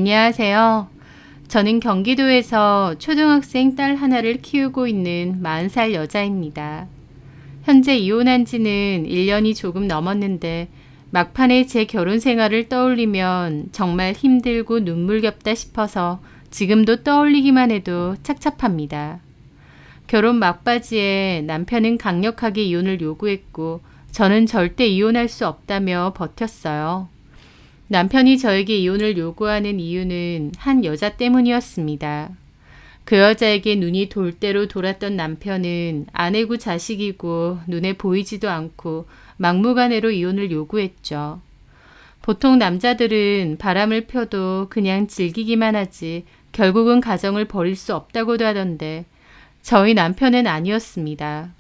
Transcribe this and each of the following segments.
안녕하세요. 저는 경기도에서 초등학생 딸 하나를 키우고 있는 40살 여자입니다. 현재 이혼한 지는 1년이 조금 넘었는데 막판에 제 결혼 생활을 떠올리면 정말 힘들고 눈물겹다 싶어서 지금도 떠올리기만 해도 착잡합니다. 결혼 막바지에 남편은 강력하게 이혼을 요구했고 저는 절대 이혼할 수 없다며 버텼어요. 남편이 저에게 이혼을 요구하는 이유는 한 여자 때문이었습니다. 그 여자에게 눈이 돌 대로 돌았던 남편은 아내고 자식이고 눈에 보이지도 않고 막무가내로 이혼을 요구했죠. 보통 남자들은 바람을 펴도 그냥 즐기기만 하지 결국은 가정을 버릴 수 없다고도 하던데 저희 남편은 아니었습니다.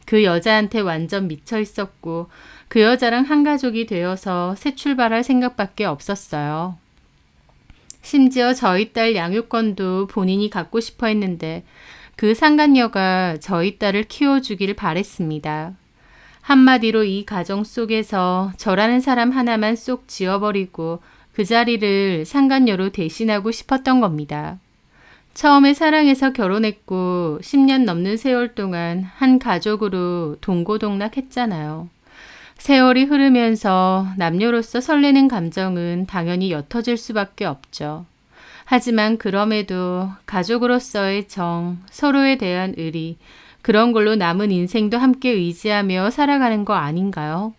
그 여자한테 완전 미쳐 있었고 그 여자랑 한 가족이 되어서 새 출발할 생각밖에 없었어요. 심지어 저희 딸 양육권도 본인이 갖고 싶어 했는데 그 상간녀가 저희 딸을 키워주길 바랬습니다. 한마디로 이 가정 속에서 저라는 사람 하나만 쏙 지워버리고 그 자리를 상간녀로 대신하고 싶었던 겁니다. 처음에 사랑해서 결혼했고 10년 넘는 세월 동안 한 가족으로 동고동락했잖아요. 세월이 흐르면서 남녀로서 설레는 감정은 당연히 옅어질 수밖에 없죠. 하지만 그럼에도 가족으로서의 정, 서로에 대한 의리, 그런 걸로 남은 인생도 함께 의지하며 살아가는 거 아닌가요?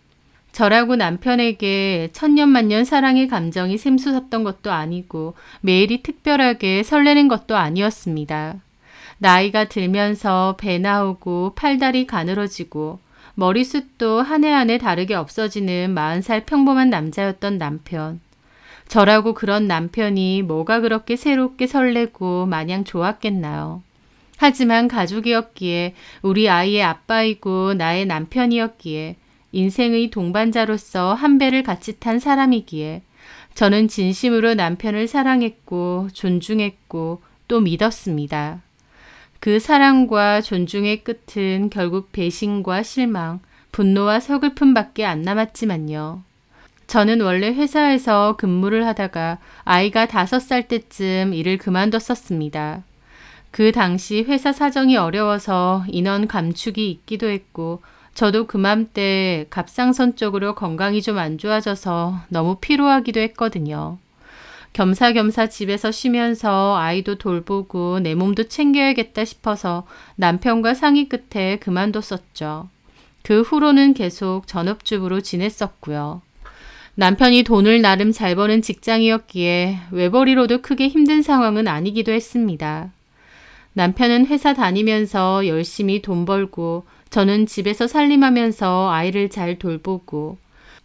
저라고 남편에게 천년만년 사랑의 감정이 샘솟았던 것도 아니고 매일이 특별하게 설레는 것도 아니었습니다. 나이가 들면서 배 나오고 팔다리 가늘어지고 머리숱도 한 해 한 해 다르게 없어지는 40살 평범한 남자였던 남편. 저라고 그런 남편이 뭐가 그렇게 새롭게 설레고 마냥 좋았겠나요? 하지만 가족이었기에 우리 아이의 아빠이고 나의 남편이었기에 인생의 동반자로서 한 배를 같이 탄 사람이기에 저는 진심으로 남편을 사랑했고 존중했고 또 믿었습니다. 그 사랑과 존중의 끝은 결국 배신과 실망, 분노와 서글픔밖에 안 남았지만요. 저는 원래 회사에서 근무를 하다가 아이가 5살 때쯤 일을 그만뒀었습니다. 그 당시 회사 사정이 어려워서 인원 감축이 있기도 했고 저도 그맘때 갑상선적으로 건강이 좀 안 좋아져서 너무 피로하기도 했거든요. 겸사겸사 집에서 쉬면서 아이도 돌보고 내 몸도 챙겨야겠다 싶어서 남편과 상의 끝에 그만뒀었죠. 그 후로는 계속 전업주부로 지냈었고요. 남편이 돈을 나름 잘 버는 직장이었기에 외벌이로도 크게 힘든 상황은 아니기도 했습니다. 남편은 회사 다니면서 열심히 돈 벌고 저는 집에서 살림하면서 아이를 잘 돌보고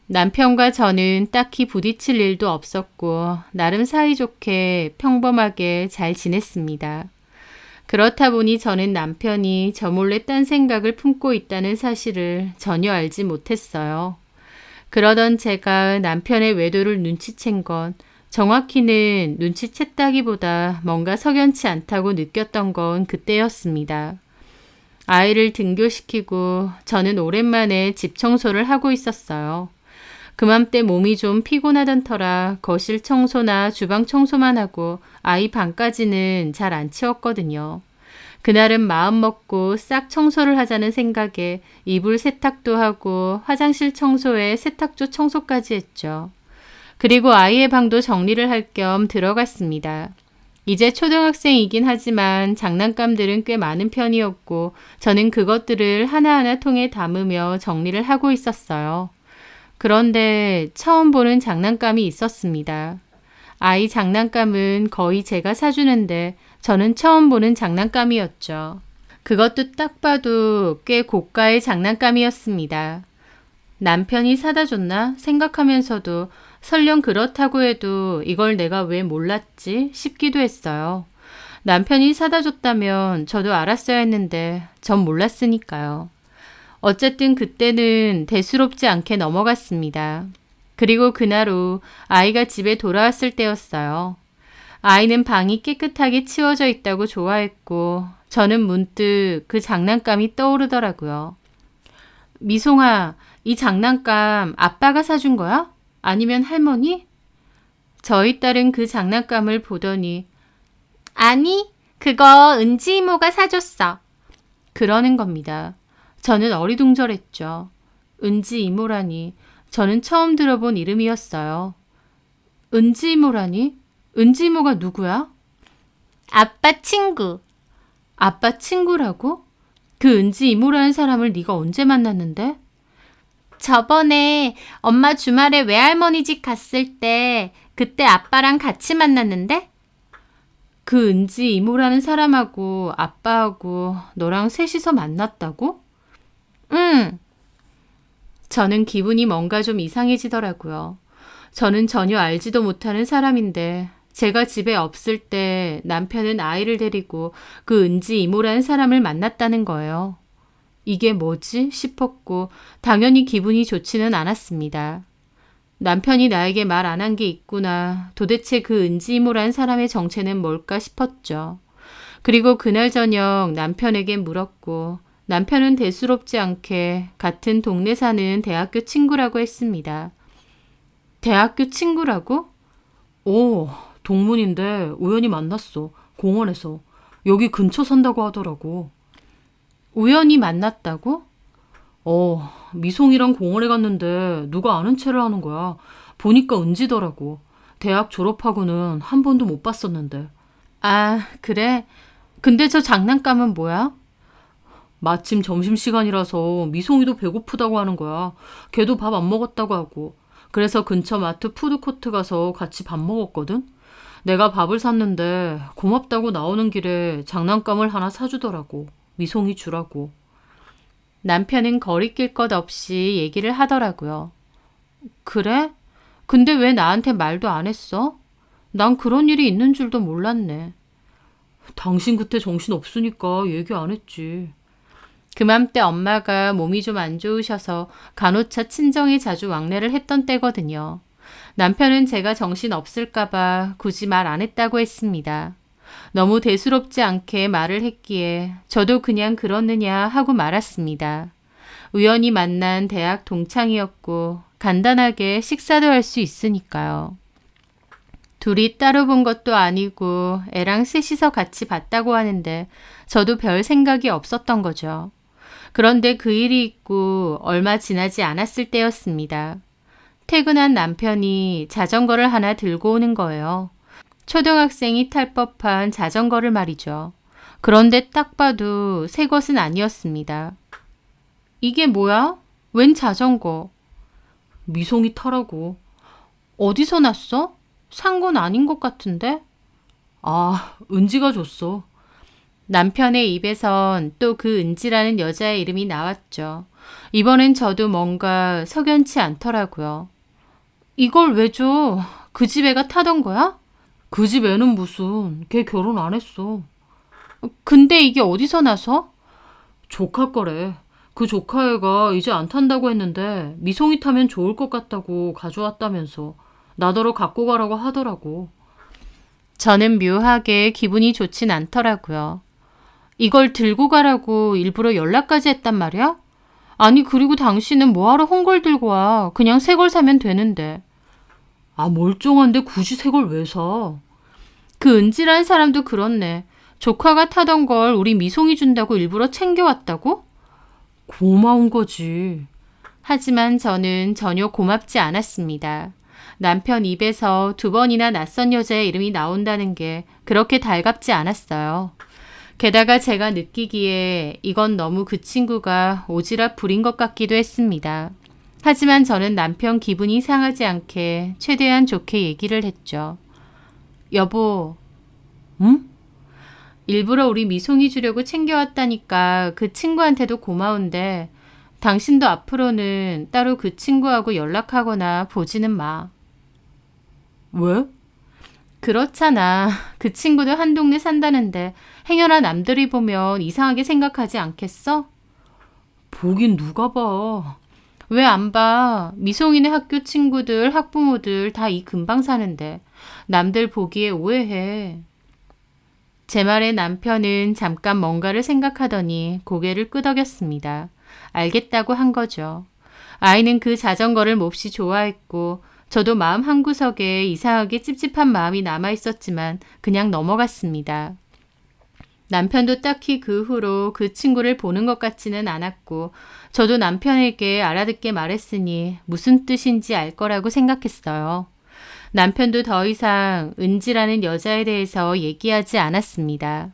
남편과 저는 딱히 부딪힐 일도 없었고 나름 사이좋게 평범하게 잘 지냈습니다. 그렇다 보니 저는 남편이 저 몰래 딴 생각을 품고 있다는 사실을 전혀 알지 못했어요. 그러던 제가 남편의 외도를 눈치챈 건 정확히는 눈치챘다기보다 뭔가 석연치 않다고 느꼈던 건 그때였습니다. 아이를 등교시키고 저는 오랜만에 집 청소를 하고 있었어요. 그맘때 몸이 좀 피곤하던 터라 거실 청소나 주방 청소만 하고 아이 방까지는 잘 안 치웠거든요. 그날은 마음 먹고 싹 청소를 하자는 생각에 이불 세탁도 하고 화장실 청소에 세탁조 청소까지 했죠. 그리고 아이의 방도 정리를 할 겸 들어갔습니다. 이제 초등학생이긴 하지만 장난감들은 꽤 많은 편이었고 저는 그것들을 하나하나 통에 담으며 정리를 하고 있었어요. 그런데 처음 보는 장난감이 있었습니다. 아이 장난감은 거의 제가 사주는데 저는 처음 보는 장난감이었죠. 그것도 딱 봐도 꽤 고가의 장난감이었습니다. 남편이 사다 줬나 생각하면서도 설령 그렇다고 해도 이걸 내가 왜 몰랐지 싶기도 했어요. 남편이 사다 줬다면 저도 알았어야 했는데 전 몰랐으니까요. 어쨌든 그때는 대수롭지 않게 넘어갔습니다. 그리고 그날 후 아이가 집에 돌아왔을 때였어요. 아이는 방이 깨끗하게 치워져 있다고 좋아했고 저는 문득 그 장난감이 떠오르더라고요. 미송아, 이 장난감 아빠가 사준 거야? 아니면 할머니? 저희 딸은 그 장난감을 보더니 아니, 그거 은지 이모가 사줬어. 그러는 겁니다. 저는 어리둥절했죠. 은지 이모라니 저는 처음 들어본 이름이었어요. 은지 이모라니? 은지 이모가 누구야? 아빠 친구. 아빠 친구라고? 그 은지 이모라는 사람을 네가 언제 만났는데? 저번에 엄마 주말에 외할머니 집 갔을 때 그때 아빠랑 같이 만났는데? 그 은지 이모라는 사람하고 아빠하고 너랑 셋이서 만났다고? 응. 저는 기분이 뭔가 좀 이상해지더라고요. 저는 전혀 알지도 못하는 사람인데 제가 집에 없을 때 남편은 아이를 데리고 그 은지 이모라는 사람을 만났다는 거예요. 이게 뭐지? 싶었고 당연히 기분이 좋지는 않았습니다. 남편이 나에게 말 안 한 게 있구나. 도대체 그 은지 이모라는 사람의 정체는 뭘까 싶었죠. 그리고 그날 저녁 남편에게 물었고 남편은 대수롭지 않게 같은 동네 사는 대학교 친구라고 했습니다. 대학교 친구라고? 오, 동문인데 우연히 만났어. 공원에서. 여기 근처 산다고 하더라고. 우연히 만났다고? 미송이랑 공원에 갔는데 누가 아는 체를 하는 거야. 보니까 은지더라고. 대학 졸업하고는 한 번도 못 봤었는데. 아, 그래? 근데 저 장난감은 뭐야? 마침 점심시간이라서 미송이도 배고프다고 하는 거야. 걔도 밥 안 먹었다고 하고. 그래서 근처 마트 푸드코트 가서 같이 밥 먹었거든? 내가 밥을 샀는데 고맙다고 나오는 길에 장난감을 하나 사주더라고. 미송이 주라고. 남편은 거리낄 것 없이 얘기를 하더라고요. 그래? 근데 왜 나한테 말도 안 했어? 난 그런 일이 있는 줄도 몰랐네. 당신 그때 정신 없으니까 얘기 안 했지. 그맘때 엄마가 몸이 좀 안 좋으셔서 간호차 친정에 자주 왕래를 했던 때거든요. 남편은 제가 정신 없을까봐 굳이 말 안 했다고 했습니다. 너무 대수롭지 않게 말을 했기에 저도 그냥 그렇느냐 하고 말았습니다. 우연히 만난 대학 동창이었고 간단하게 식사도 할 수 있으니까요. 둘이 따로 본 것도 아니고 애랑 셋이서 같이 봤다고 하는데 저도 별 생각이 없었던 거죠. 그런데 그 일이 있고 얼마 지나지 않았을 때였습니다. 퇴근한 남편이 자전거를 하나 들고 오는 거예요. 초등학생이 탈 법한 자전거를 말이죠. 그런데 딱 봐도 새 것은 아니었습니다. 이게 뭐야? 웬 자전거? 미송이 타라고. 어디서 났어? 산 건 아닌 것 같은데? 아, 은지가 줬어. 남편의 입에선 또 그 은지라는 여자의 이름이 나왔죠. 이번엔 저도 뭔가 석연치 않더라고요. 이걸 왜 줘? 그 집 애가 타던 거야? 그 집 애는 무슨, 걔 결혼 안 했어. 근데 이게 어디서 나서? 조카 거래. 그 조카 애가 이제 안 탄다고 했는데 미송이 타면 좋을 것 같다고 가져왔다면서 나더러 갖고 가라고 하더라고. 저는 묘하게 기분이 좋진 않더라고요. 이걸 들고 가라고 일부러 연락까지 했단 말이야? 아니 그리고 당신은 뭐하러 홍걸 들고 와. 그냥 새 걸 사면 되는데. 아 멀쩡한데 굳이 새 걸 왜 사? 그 은지라는 사람도 그렇네. 조카가 타던 걸 우리 미송이 준다고 일부러 챙겨왔다고? 고마운 거지. 하지만 저는 전혀 고맙지 않았습니다. 남편 입에서 2번이나 낯선 여자의 이름이 나온다는 게 그렇게 달갑지 않았어요. 게다가 제가 느끼기에 이건 너무 그 친구가 오지랖 부린 것 같기도 했습니다. 하지만 저는 남편 기분이 상하지 않게 최대한 좋게 얘기를 했죠. 여보, 응? 일부러 우리 미송이 주려고 챙겨왔다니까 그 친구한테도 고마운데 당신도 앞으로는 따로 그 친구하고 연락하거나 보지는 마. 왜? 그렇잖아. 그 친구도 한 동네 산다는데 행여나 남들이 보면 이상하게 생각하지 않겠어? 보긴 누가 봐. 왜 안 봐? 미송이네 학교 친구들, 학부모들 다 이 근방 사는데 남들 보기에 오해해. 제 말에 남편은 잠깐 뭔가를 생각하더니 고개를 끄덕였습니다. 알겠다고 한 거죠. 아이는 그 자전거를 몹시 좋아했고 저도 마음 한구석에 이상하게 찝찝한 마음이 남아 있었지만 그냥 넘어갔습니다. 남편도 딱히 그 후로 그 친구를 보는 것 같지는 않았고 저도 남편에게 알아듣게 말했으니 무슨 뜻인지 알 거라고 생각했어요. 남편도 더 이상 은지라는 여자에 대해서 얘기하지 않았습니다.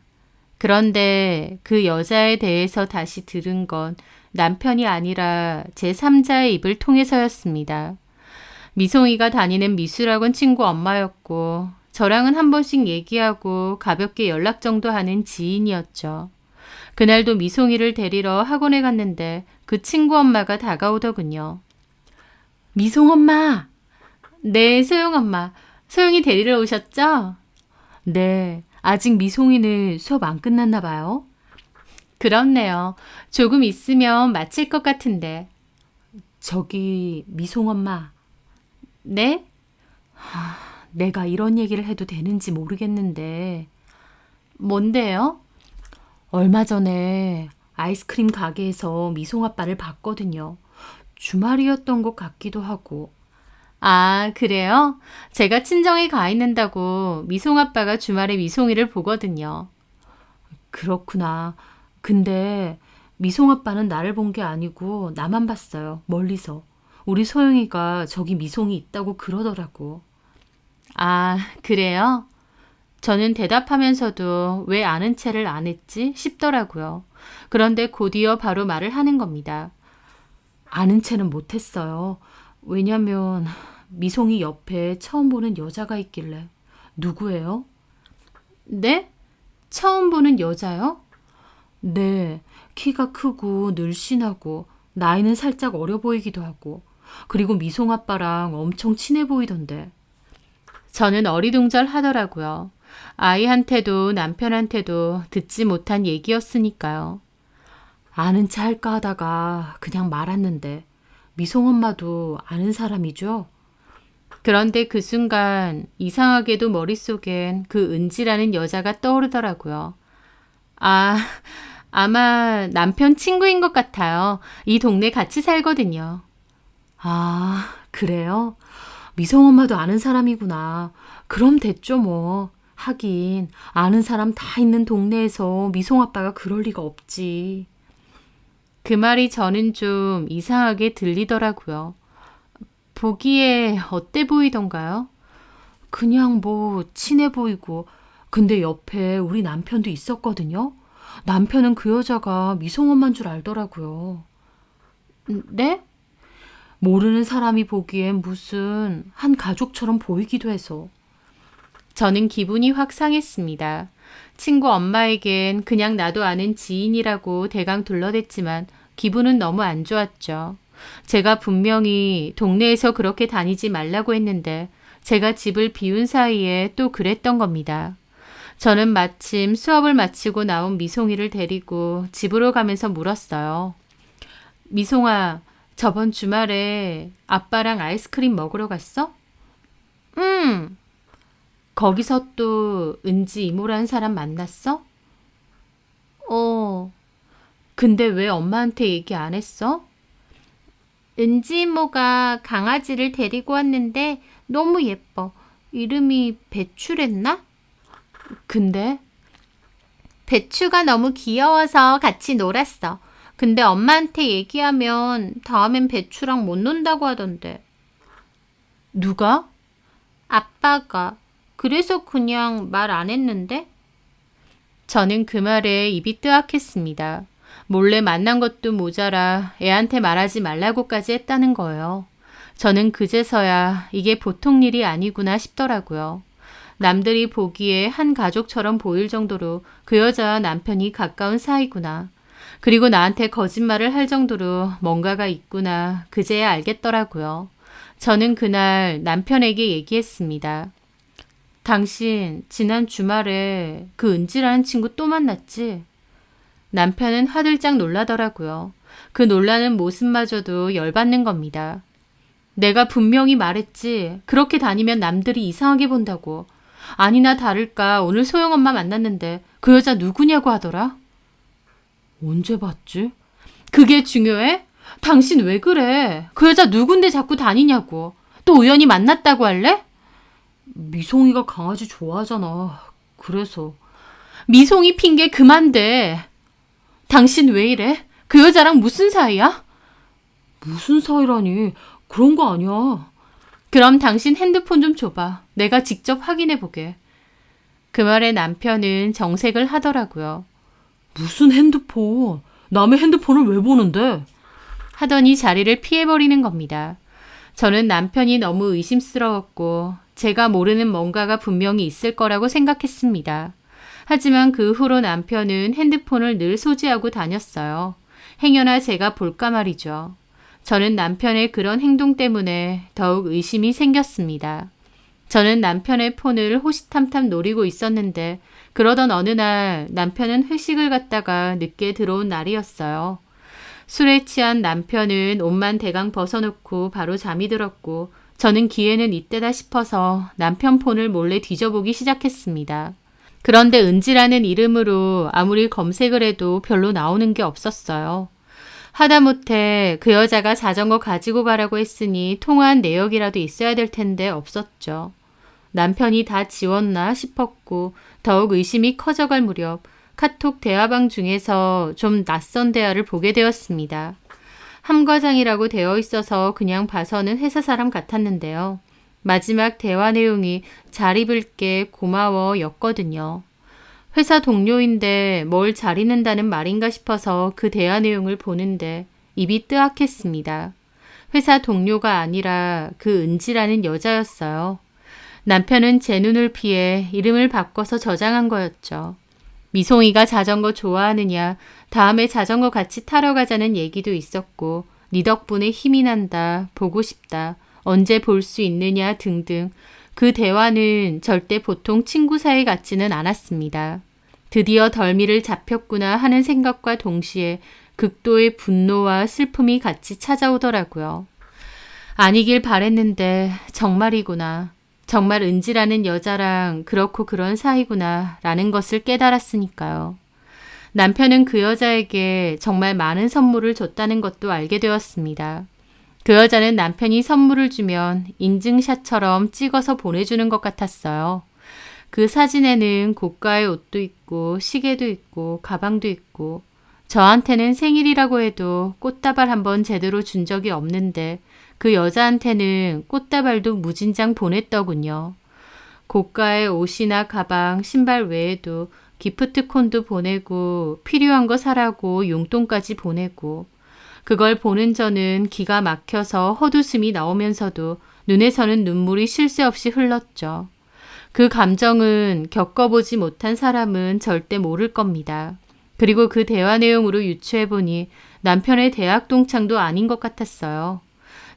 그런데 그 여자에 대해서 다시 들은 건 남편이 아니라 제3자의 입을 통해서였습니다. 미송이가 다니는 미술학원 친구 엄마였고 저랑은 한 번씩 얘기하고 가볍게 연락 정도 하는 지인이었죠. 그날도 미송이를 데리러 학원에 갔는데 그 친구 엄마가 다가오더군요. 미송 엄마! 네, 소영 엄마. 소영이 데리러 오셨죠? 네, 아직 미송이는 수업 안 끝났나 봐요. 그렇네요. 조금 있으면 마칠 것 같은데. 저기 미송 엄마. 네? 내가 이런 얘기를 해도 되는지 모르겠는데. 뭔데요? 얼마 전에 아이스크림 가게에서 미송 아빠를 봤거든요. 주말이었던 것 같기도 하고. 아, 그래요? 제가 친정에 가 있는다고 미송 아빠가 주말에 미송이를 보거든요. 그렇구나. 근데 미송 아빠는 나를 본 게 아니고 나만 봤어요. 멀리서. 우리 소영이가 저기 미송이 있다고 그러더라고. 아, 그래요? 저는 대답하면서도 왜 아는 체를 안 했지 싶더라고요. 그런데 곧이어 바로 말을 하는 겁니다. 아는 체는 못했어요. 왜냐면 미송이 옆에 처음 보는 여자가 있길래. 누구예요? 네? 처음 보는 여자요? 네, 키가 크고 늘씬하고 나이는 살짝 어려 보이기도 하고 그리고 미송 아빠랑 엄청 친해 보이던데. 저는 어리둥절하더라고요. 아이한테도 남편한테도 듣지 못한 얘기였으니까요. 아는 체 할까 하다가 그냥 말았는데 미송 엄마도 아는 사람이죠? 그런데 그 순간 이상하게도 머릿속엔 그 은지라는 여자가 떠오르더라고요. 아, 아마 남편 친구인 것 같아요. 이 동네 같이 살거든요. 아, 그래요? 미성 엄마도 아는 사람이구나. 그럼 됐죠, 뭐. 하긴, 아는 사람 다 있는 동네에서 미송 아빠가 그럴 리가 없지. 그 말이 저는 좀 이상하게 들리더라고요. 보기에 어때 보이던가요? 그냥 뭐 친해 보이고 근데 옆에 우리 남편도 있었거든요. 남편은 그 여자가 미송 엄마인 줄 알더라고요. 네? 모르는 사람이 보기엔 무슨 한 가족처럼 보이기도 해서. 저는 기분이 확 상했습니다. 친구 엄마에겐 그냥 나도 아는 지인이라고 대강 둘러댔지만 기분은 너무 안 좋았죠. 제가 분명히 동네에서 그렇게 다니지 말라고 했는데 제가 집을 비운 사이에 또 그랬던 겁니다. 저는 마침 수업을 마치고 나온 미송이를 데리고 집으로 가면서 물었어요. 미송아, 저번 주말에 아빠랑 아이스크림 먹으러 갔어? 응. 거기서 또 은지 이모라는 사람 만났어? 어. 근데 왜 엄마한테 얘기 안 했어? 은지 이모가 강아지를 데리고 왔는데 너무 예뻐. 이름이 배추랬나? 근데 배추가 너무 귀여워서 같이 놀았어. 근데 엄마한테 얘기하면 다음엔 배추랑 못 논다고 하던데. 누가? 아빠가. 그래서 그냥 말 안 했는데? 저는 그 말에 입이 뜨악했습니다. 몰래 만난 것도 모자라 애한테 말하지 말라고까지 했다는 거예요. 저는 그제서야 이게 보통 일이 아니구나 싶더라고요. 남들이 보기에 한 가족처럼 보일 정도로 그 여자와 남편이 가까운 사이구나. 그리고 나한테 거짓말을 할 정도로 뭔가가 있구나. 그제야 알겠더라고요. 저는 그날 남편에게 얘기했습니다. 당신 지난 주말에 그 은지라는 친구 또 만났지? 남편은 화들짝 놀라더라고요. 그 놀라는 모습마저도 열받는 겁니다. 내가 분명히 말했지. 그렇게 다니면 남들이 이상하게 본다고. 아니나 다를까 오늘 소영엄마 만났는데 그 여자 누구냐고 하더라. 언제 봤지? 그게 중요해? 당신 왜 그래? 그 여자 누군데 자꾸 다니냐고. 또 우연히 만났다고 할래? 미송이가 강아지 좋아하잖아. 그래서. 미송이 핑계 그만 대. 당신 왜 이래? 그 여자랑 무슨 사이야? 무슨 사이라니. 그런 거 아니야. 그럼 당신 핸드폰 좀 줘봐. 내가 직접 확인해 보게. 그 말에 남편은 정색을 하더라고요. 무슨 핸드폰? 남의 핸드폰을 왜 보는데? 하더니 자리를 피해버리는 겁니다. 저는 남편이 너무 의심스러웠고 제가 모르는 뭔가가 분명히 있을 거라고 생각했습니다. 하지만 그 후로 남편은 핸드폰을 늘 소지하고 다녔어요. 행여나 제가 볼까 말이죠. 저는 남편의 그런 행동 때문에 더욱 의심이 생겼습니다. 저는 남편의 폰을 호시탐탐 노리고 있었는데 그러던 어느 날 남편은 회식을 갔다가 늦게 들어온 날이었어요. 술에 취한 남편은 옷만 대강 벗어놓고 바로 잠이 들었고 저는 기회는 이때다 싶어서 남편 폰을 몰래 뒤져보기 시작했습니다. 그런데 은지라는 이름으로 아무리 검색을 해도 별로 나오는 게 없었어요. 하다못해 그 여자가 자전거 가지고 가라고 했으니 통화한 내역이라도 있어야 될 텐데 없었죠. 남편이 다 지웠나 싶었고 더욱 의심이 커져갈 무렵 카톡 대화방 중에서 좀 낯선 대화를 보게 되었습니다. 함과장이라고 되어 있어서 그냥 봐서는 회사 사람 같았는데요. 마지막 대화 내용이 잘 입을게 고마워 였거든요. 회사 동료인데 뭘 잘 입는다는 말인가 싶어서 그 대화 내용을 보는데 입이 뜨악했습니다. 회사 동료가 아니라 그 은지라는 여자였어요. 남편은 제 눈을 피해 이름을 바꿔서 저장한 거였죠. 미송이가 자전거 좋아하느냐, 다음에 자전거 같이 타러 가자는 얘기도 있었고 네 덕분에 힘이 난다, 보고 싶다, 언제 볼 수 있느냐 등등 그 대화는 절대 보통 친구 사이 같지는 않았습니다. 드디어 덜미를 잡혔구나 하는 생각과 동시에 극도의 분노와 슬픔이 같이 찾아오더라고요. 아니길 바랬는데 정말이구나. 정말 은지라는 여자랑 그렇고 그런 사이구나 라는 것을 깨달았으니까요. 남편은 그 여자에게 정말 많은 선물을 줬다는 것도 알게 되었습니다. 그 여자는 남편이 선물을 주면 인증샷처럼 찍어서 보내주는 것 같았어요. 그 사진에는 고가의 옷도 있고 시계도 있고 가방도 있고 저한테는 생일이라고 해도 꽃다발 한번 제대로 준 적이 없는데 그 여자한테는 꽃다발도 무진장 보냈더군요. 고가의 옷이나 가방, 신발 외에도 기프트콘도 보내고 필요한 거 사라고 용돈까지 보내고 그걸 보는 저는 기가 막혀서 헛웃음이 나오면서도 눈에서는 눈물이 쉴 새 없이 흘렀죠. 그 감정은 겪어보지 못한 사람은 절대 모를 겁니다. 그리고 그 대화 내용으로 유추해보니 남편의 대학 동창도 아닌 것 같았어요.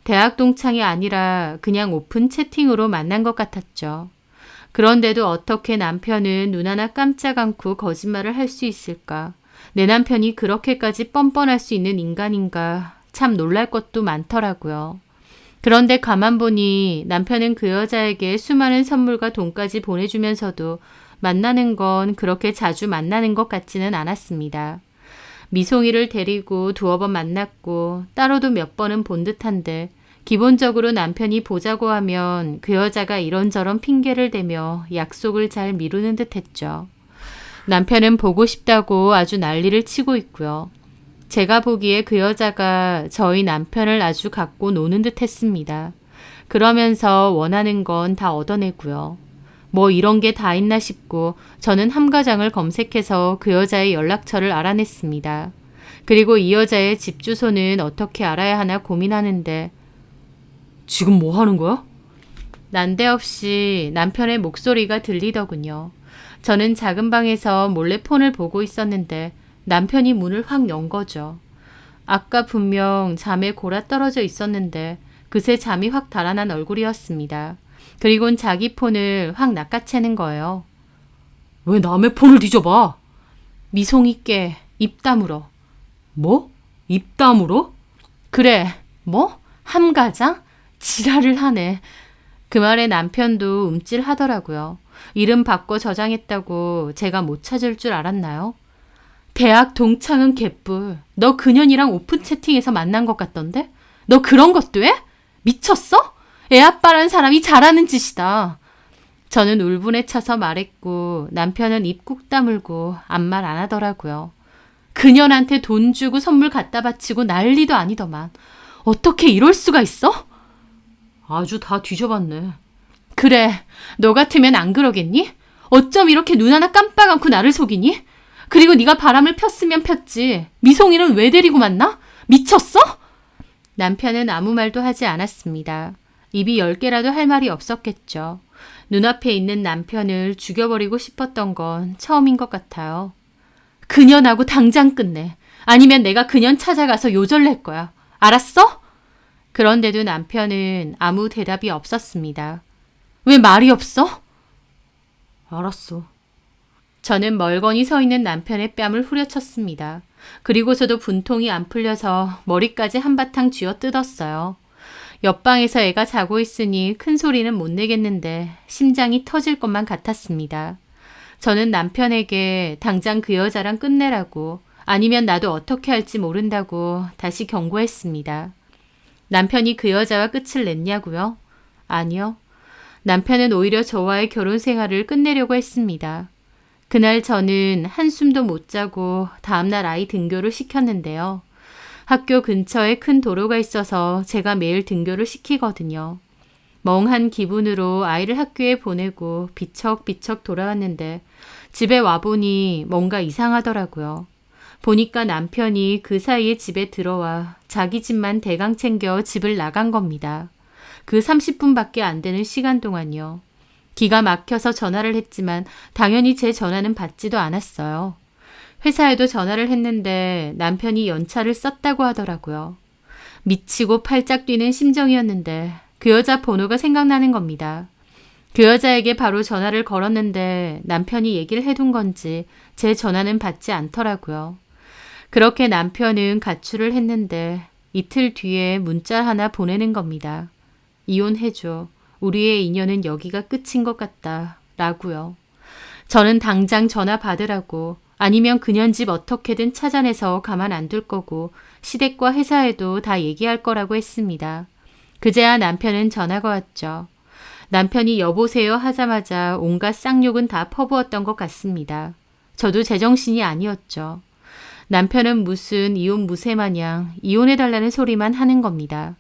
대학 동창이 아니라 그냥 오픈 채팅으로 만난 것 같았죠. 그런데도 어떻게 남편은 눈 하나 깜짝 않고 거짓말을 할 수 있을까? 내 남편이 그렇게까지 뻔뻔할 수 있는 인간인가? 참 놀랄 것도 많더라고요. 그런데 가만 보니 남편은 그 여자에게 수많은 선물과 돈까지 보내주면서도 만나는 건 그렇게 자주 만나는 것 같지는 않았습니다. 미송이를 데리고 두어 번 만났고 따로도 몇 번은 본 듯한데 기본적으로 남편이 보자고 하면 그 여자가 이런저런 핑계를 대며 약속을 잘 미루는 듯 했죠. 남편은 보고 싶다고 아주 난리를 치고 있고요. 제가 보기에 그 여자가 저희 남편을 아주 갖고 노는 듯 했습니다. 그러면서 원하는 건 다 얻어내고요. 뭐 이런 게 다 있나 싶고 저는 함과장을 검색해서 그 여자의 연락처를 알아냈습니다. 그리고 이 여자의 집 주소는 어떻게 알아야 하나 고민하는데 지금 뭐 하는 거야? 난데없이 남편의 목소리가 들리더군요. 저는 작은 방에서 몰래 폰을 보고 있었는데 남편이 문을 확 연 거죠. 아까 분명 잠에 골아 떨어져 있었는데 그새 잠이 확 달아난 얼굴이었습니다. 그리곤 자기 폰을 확 낚아채는 거예요. 왜 남의 폰을 뒤져봐? 미송이 깨 입 다물어. 뭐? 입 다물어? 그래. 뭐? 함가장? 지랄을 하네. 그 말에 남편도 움찔하더라고요. 이름 바꿔 저장했다고 제가 못 찾을 줄 알았나요? 대학 동창은 개뿔. 너 그년이랑 오픈 채팅에서 만난 것 같던데? 너 그런 것도 해? 미쳤어? 애 아빠라는 사람이 잘하는 짓이다. 저는 울분에 차서 말했고 남편은 입 꾹 다물고 아무 말 안 하더라고요. 그년한테 돈 주고 선물 갖다 바치고 난리도 아니더만. 어떻게 이럴 수가 있어? 아주 다 뒤져봤네. 그래, 너 같으면 안 그러겠니? 어쩜 이렇게 눈 하나 깜빡 않고 나를 속이니? 그리고 네가 바람을 폈으면 폈지. 미송이는 왜 데리고 만나? 미쳤어? 남편은 아무 말도 하지 않았습니다. 입이 10개라도 할 말이 없었겠죠. 눈앞에 있는 남편을 죽여버리고 싶었던 건 처음인 것 같아요. 그년하고 당장 끝내. 아니면 내가 그년 찾아가서 요절낼 거야. 알았어? 그런데도 남편은 아무 대답이 없었습니다. 왜 말이 없어? 알았어. 저는 멀거니 서 있는 남편의 뺨을 후려쳤습니다. 그리고서도 분통이 안 풀려서 머리까지 한바탕 쥐어뜯었어요. 옆방에서 애가 자고 있으니 큰 소리는 못 내겠는데 심장이 터질 것만 같았습니다. 저는 남편에게 당장 그 여자랑 끝내라고, 아니면 나도 어떻게 할지 모른다고 다시 경고했습니다. 남편이 그 여자와 끝을 냈냐고요? 아니요. 남편은 오히려 저와의 결혼 생활을 끝내려고 했습니다. 그날 저는 한숨도 못 자고 다음날 아이 등교를 시켰는데요. 학교 근처에 큰 도로가 있어서 제가 매일 등교를 시키거든요. 멍한 기분으로 아이를 학교에 보내고 비척비척 돌아왔는데 집에 와보니 뭔가 이상하더라고요. 보니까 남편이 그 사이에 집에 들어와 자기 집만 대강 챙겨 집을 나간 겁니다. 그 30분밖에 안 되는 시간 동안요. 기가 막혀서 전화를 했지만 당연히 제 전화는 받지도 않았어요. 회사에도 전화를 했는데 남편이 연차를 썼다고 하더라고요. 미치고 팔짝 뛰는 심정이었는데 그 여자 번호가 생각나는 겁니다. 그 여자에게 바로 전화를 걸었는데 남편이 얘기를 해둔 건지 제 전화는 받지 않더라고요. 그렇게 남편은 가출을 했는데 이틀 뒤에 문자 하나 보내는 겁니다. 이혼해줘. 우리의 인연은 여기가 끝인 것 같다. 라고요. 저는 당장 전화 받으라고, 아니면 그년 집 어떻게든 찾아내서 가만 안 둘 거고 시댁과 회사에도 다 얘기할 거라고 했습니다. 그제야 남편은 전화가 왔죠. 남편이 여보세요 하자마자 온갖 쌍욕은 다 퍼부었던 것 같습니다. 저도 제정신이 아니었죠. 남편은 무슨 이혼 무쇠 마냥 이혼해달라는 소리만 하는 겁니다.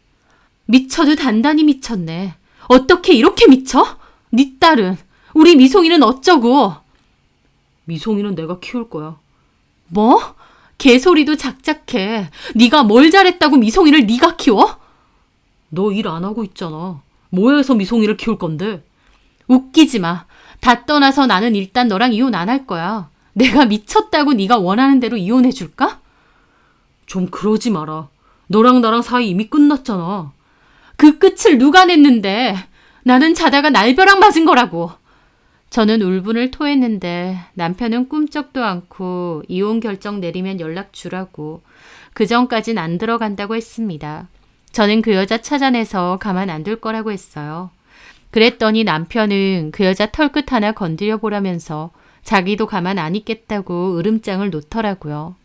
미쳐도 단단히 미쳤네. 어떻게 이렇게 미쳐? 네 딸은, 우리 미송이는 어쩌고? 미송이는 내가 키울 거야. 뭐? 개소리도 작작해. 네가 뭘 잘했다고 미송이를 네가 키워? 너 일 안 하고 있잖아. 뭐 해서 미송이를 키울 건데? 웃기지 마. 다 떠나서 나는 일단 너랑 이혼 안 할 거야. 내가 미쳤다고 네가 원하는 대로 이혼해 줄까? 좀 그러지 마라. 너랑 나랑 사이 이미 끝났잖아. 그 끝을 누가 냈는데? 나는 자다가 날벼락 맞은 거라고. 저는 울분을 토했는데 남편은 꿈쩍도 않고 이혼 결정 내리면 연락 주라고, 그 전까진 안 들어간다고 했습니다. 저는 그 여자 찾아내서 가만 안 둘 거라고 했어요. 그랬더니 남편은 그 여자 털끝 하나 건드려 보라면서 자기도 가만 안 있겠다고 으름장을 놓더라고요.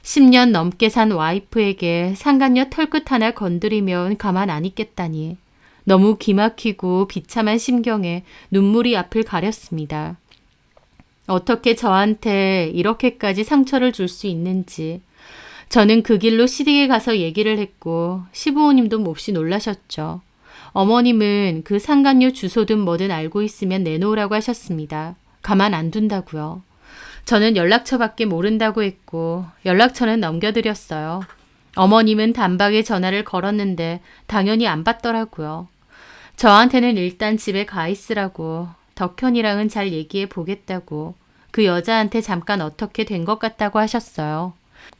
10년 넘게 산 와이프에게 상간녀 털끝 하나 건드리면 가만 안 있겠다니. 너무 기막히고 비참한 심경에 눈물이 앞을 가렸습니다. 어떻게 저한테 이렇게까지 상처를 줄 수 있는지. 저는 그 길로 시댁에 가서 얘기를 했고 시부모님도 몹시 놀라셨죠. 어머님은 그 상간녀 주소든 뭐든 알고 있으면 내놓으라고 하셨습니다. 가만 안 둔다고요. 저는 연락처밖에 모른다고 했고 연락처는 넘겨드렸어요. 어머님은 단박에 전화를 걸었는데 당연히 안 받더라고요. 저한테는 일단 집에 가 있으라고, 덕현이랑은 잘 얘기해 보겠다고, 그 여자한테 잠깐 어떻게 된 것 같다고 하셨어요.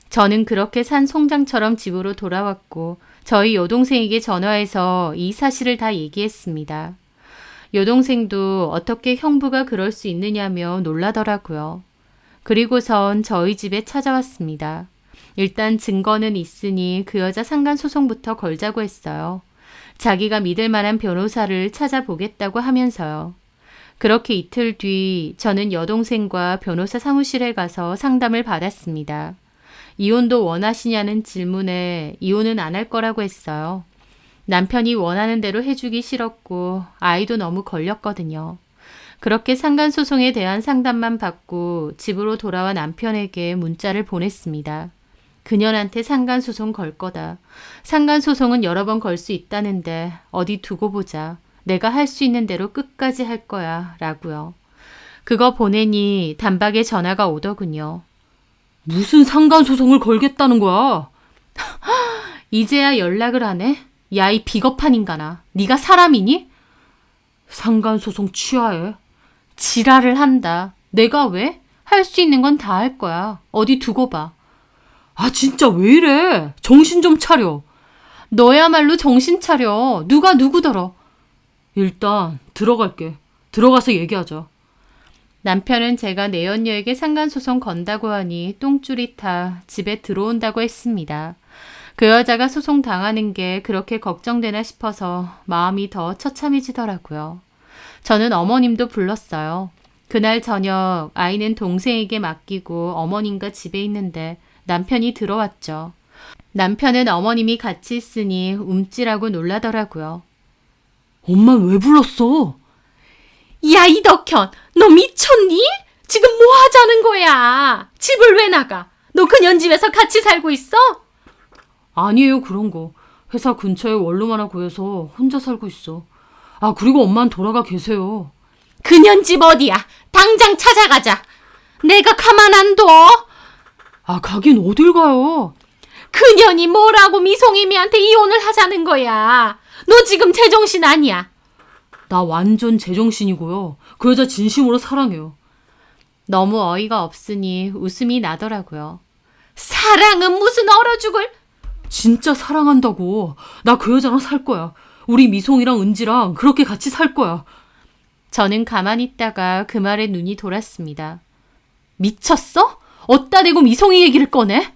저는 그렇게 산 송장처럼 집으로 돌아왔고 저희 여동생에게 전화해서 이 사실을 다 얘기했습니다. 여동생도 어떻게 형부가 그럴 수 있느냐며 놀라더라고요. 그리고선 저희 집에 찾아왔습니다. 일단 증거는 있으니 그 여자 상간소송부터 걸자고 했어요. 자기가 믿을 만한 변호사를 찾아보겠다고 하면서요. 그렇게 이틀 뒤 저는 여동생과 변호사 사무실에 가서 상담을 받았습니다. 이혼도 원하시냐는 질문에 이혼은 안 할 거라고 했어요. 남편이 원하는 대로 해주기 싫었고 아이도 너무 걸렸거든요. 그렇게 상간소송에 대한 상담만 받고 집으로 돌아와 남편에게 문자를 보냈습니다. 그년한테 상간소송 걸 거다. 상간소송은 여러 번 걸 수 있다는데 어디 두고 보자. 내가 할 수 있는 대로 끝까지 할 거야. 라고요. 그거 보내니 단박에 전화가 오더군요. 무슨 상간소송을 걸겠다는 거야? 이제야 연락을 하네? 야, 이 비겁한 인간아. 네가 사람이니? 상간소송 취하해. 지랄을 한다. 내가 왜? 할 수 있는 건 다 할 거야. 어디 두고 봐. 아, 진짜 왜 이래? 정신 좀 차려. 너야말로 정신 차려. 누가 누구더러. 일단 들어갈게. 들어가서 얘기하자. 남편은 제가 내연녀에게 상간소송 건다고 하니 똥줄이 타 집에 들어온다고 했습니다. 그 여자가 소송 당하는 게 그렇게 걱정되나 싶어서 마음이 더 처참해지더라고요. 저는 어머님도 불렀어요. 그날 저녁 아이는 동생에게 맡기고 어머님과 집에 있는데 남편이 들어왔죠. 남편은 어머님이 같이 있으니 움찔하고 놀라더라고요. 엄마 왜 불렀어? 야, 이 덕현, 너 미쳤니? 지금 뭐 하자는 거야? 집을 왜 나가? 너 그년 집에서 같이 살고 있어? 아니에요, 그런 거. 회사 근처에 원룸 하나 구해서 혼자 살고 있어. 아, 그리고 엄마는 돌아가 계세요. 그년 집 어디야? 당장 찾아가자. 내가 가만 안 둬. 아, 가긴 어딜 가요? 그년이 뭐라고 미송이미한테 이혼을 하자는 거야. 너 지금 제정신 아니야. 나 완전 제정신이고요. 그 여자 진심으로 사랑해요. 너무 어이가 없으니 웃음이 나더라고요. 사랑은 무슨 얼어 죽을? 진짜 사랑한다고. 나 그 여자랑 살 거야. 우리 미송이랑 은지랑 그렇게 같이 살 거야. 저는 가만히 있다가 그 말에 눈이 돌았습니다. 미쳤어? 어디다 대고 미송이 얘기를 꺼내?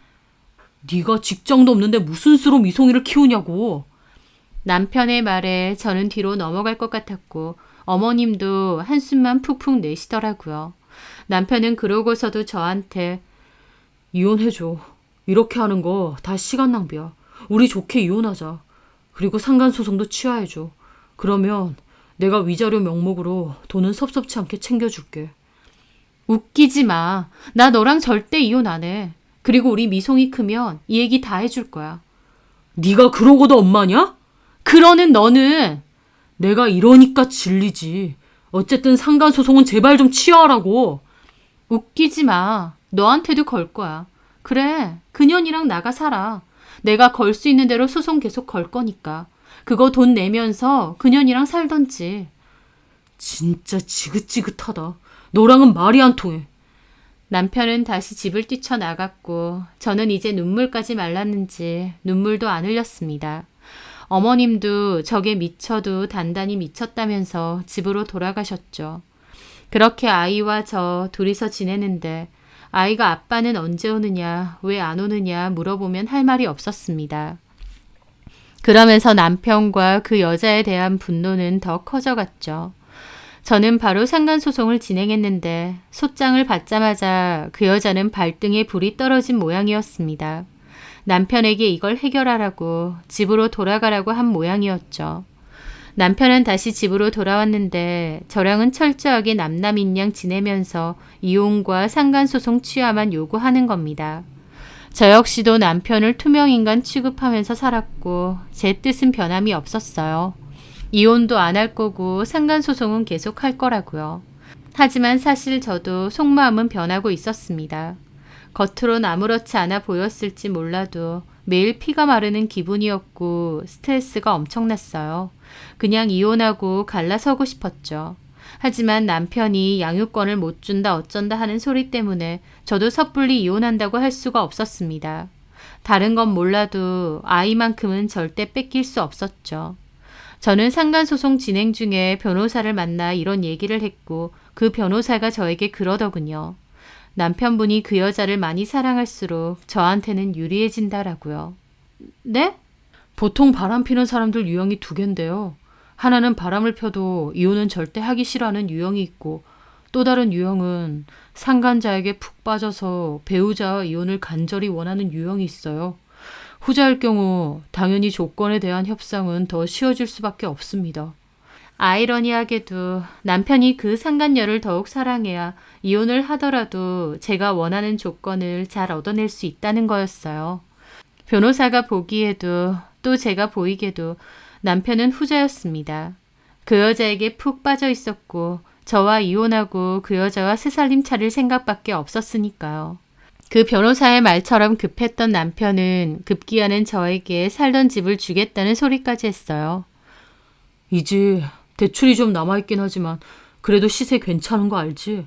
네가 직장도 없는데 무슨 수로 미송이를 키우냐고. 남편의 말에 저는 뒤로 넘어갈 것 같았고 어머님도 한숨만 푹푹 내시더라고요. 남편은 그러고서도 저한테 이혼해줘. 이렇게 하는 거 다 시간 낭비야. 우리 좋게 이혼하자. 그리고 상간소송도 취하해줘. 그러면 내가 위자료 명목으로 돈은 섭섭치 않게 챙겨줄게. 웃기지 마. 나 너랑 절대 이혼 안 해. 그리고 우리 미송이 크면 이 얘기 다 해줄 거야. 네가 그러고도 엄마냐? 그러는 너는. 내가 이러니까 질리지. 어쨌든 상간소송은 제발 좀 취하라고. 웃기지 마. 너한테도 걸 거야. 그래, 그년이랑 나가 살아. 내가 걸 수 있는 대로 소송 계속 걸 거니까. 그거 돈 내면서 그년이랑 살던지. 진짜 지긋지긋하다. 너랑은 말이 안 통해. 남편은 다시 집을 뛰쳐나갔고 저는 이제 눈물까지 말랐는지 눈물도 안 흘렸습니다. 어머님도 저게 미쳐도 단단히 미쳤다면서 집으로 돌아가셨죠. 그렇게 아이와 저 둘이서 지내는데 아이가 아빠는 언제 오느냐, 왜 안 오느냐 물어보면 할 말이 없었습니다. 그러면서 남편과 그 여자에 대한 분노는 더 커져갔죠. 저는 바로 상간소송을 진행했는데 소장을 받자마자 그 여자는 발등에 불이 떨어진 모양이었습니다. 남편에게 이걸 해결하라고 집으로 돌아가라고 한 모양이었죠. 남편은 다시 집으로 돌아왔는데 저랑은 철저하게 남남인 양 지내면서 이혼과 상간소송 취하만 요구하는 겁니다. 저 역시도 남편을 투명인간 취급하면서 살았고 제 뜻은 변함이 없었어요. 이혼도 안 할 거고 상간소송은 계속 할 거라고요. 하지만 사실 저도 속마음은 변하고 있었습니다. 겉으론 아무렇지 않아 보였을지 몰라도 매일 피가 마르는 기분이었고 스트레스가 엄청났어요. 그냥 이혼하고 갈라서고 싶었죠. 하지만 남편이 양육권을 못 준다 어쩐다 하는 소리 때문에 저도 섣불리 이혼한다고 할 수가 없었습니다. 다른 건 몰라도 아이만큼은 절대 뺏길 수 없었죠. 저는 상간소송 진행 중에 변호사를 만나 이런 얘기를 했고 그 변호사가 저에게 그러더군요. 남편분이 그 여자를 많이 사랑할수록 저한테는 유리해진다라고요. 네? 보통 바람 피는 사람들 유형이 두 개인데요. 하나는 바람을 펴도 이혼은 절대 하기 싫어하는 유형이 있고 또 다른 유형은 상간자에게 푹 빠져서 배우자와 이혼을 간절히 원하는 유형이 있어요. 후자일 경우 당연히 조건에 대한 협상은 더 쉬워질 수밖에 없습니다. 아이러니하게도 남편이 그 상간녀를 더욱 사랑해야 이혼을 하더라도 제가 원하는 조건을 잘 얻어낼 수 있다는 거였어요. 변호사가 보기에도 또 제가 보이게도 남편은 후자였습니다. 그 여자에게 푹 빠져 있었고 저와 이혼하고 그 여자와 새살림 차릴 생각밖에 없었으니까요. 그 변호사의 말처럼 급했던 남편은 급기야는 저에게 살던 집을 주겠다는 소리까지 했어요. 이 집 대출이 좀 남아있긴 하지만 그래도 시세 괜찮은 거 알지?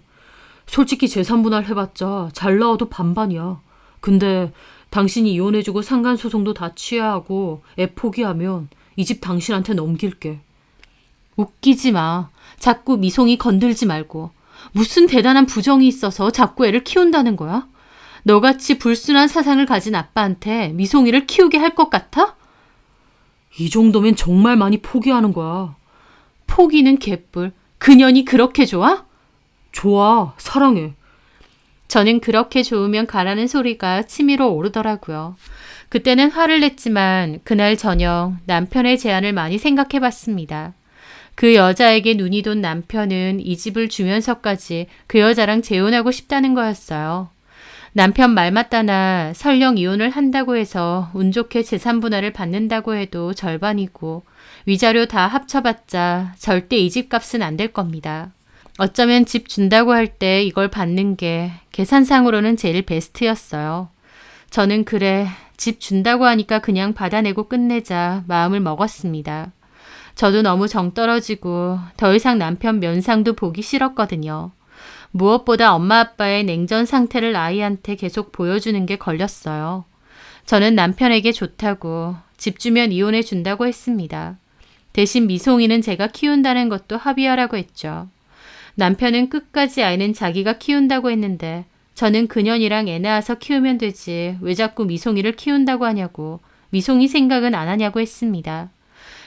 솔직히 재산 분할 해봤자 잘 나와도 반반이야. 근데 당신이 이혼해주고 상간소송도 다 취하하고 애 포기하면 이 집 당신한테 넘길게. 웃기지 마. 자꾸 미송이 건들지 말고. 무슨 대단한 부정이 있어서 자꾸 애를 키운다는 거야? 너같이 불순한 사상을 가진 아빠한테 미송이를 키우게 할 것 같아? 이 정도면 정말 많이 포기하는 거야. 포기는 개뿔. 그년이 그렇게 좋아? 좋아, 사랑해. 저는 그렇게 좋으면 가라는 소리가 치밀어 오르더라고요. 그때는 화를 냈지만 그날 저녁 남편의 제안을 많이 생각해 봤습니다. 그 여자에게 눈이 돈 남편은 이 집을 주면서까지 그 여자랑 재혼하고 싶다는 거였어요. 남편 말 맞다나 설령 이혼을 한다고 해서 운 좋게 재산 분할을 받는다고 해도 절반이고 위자료 다 합쳐봤자 절대 이 집 값은 안 될 겁니다. 어쩌면 집 준다고 할 때 이걸 받는 게 계산상으로는 제일 베스트였어요. 저는 그래, 집 준다고 하니까 그냥 받아내고 끝내자 마음을 먹었습니다. 저도 너무 정 떨어지고 더 이상 남편 면상도 보기 싫었거든요. 무엇보다 엄마 아빠의 냉전 상태를 아이한테 계속 보여주는 게 걸렸어요. 저는 남편에게 좋다고 집 주면 이혼해 준다고 했습니다. 대신 미송이는 제가 키운다는 것도 합의하라고 했죠. 남편은 끝까지 아이는 자기가 키운다고 했는데 저는 그년이랑 애 낳아서 키우면 되지 왜 자꾸 미송이를 키운다고 하냐고 미송이 생각은 안 하냐고 했습니다.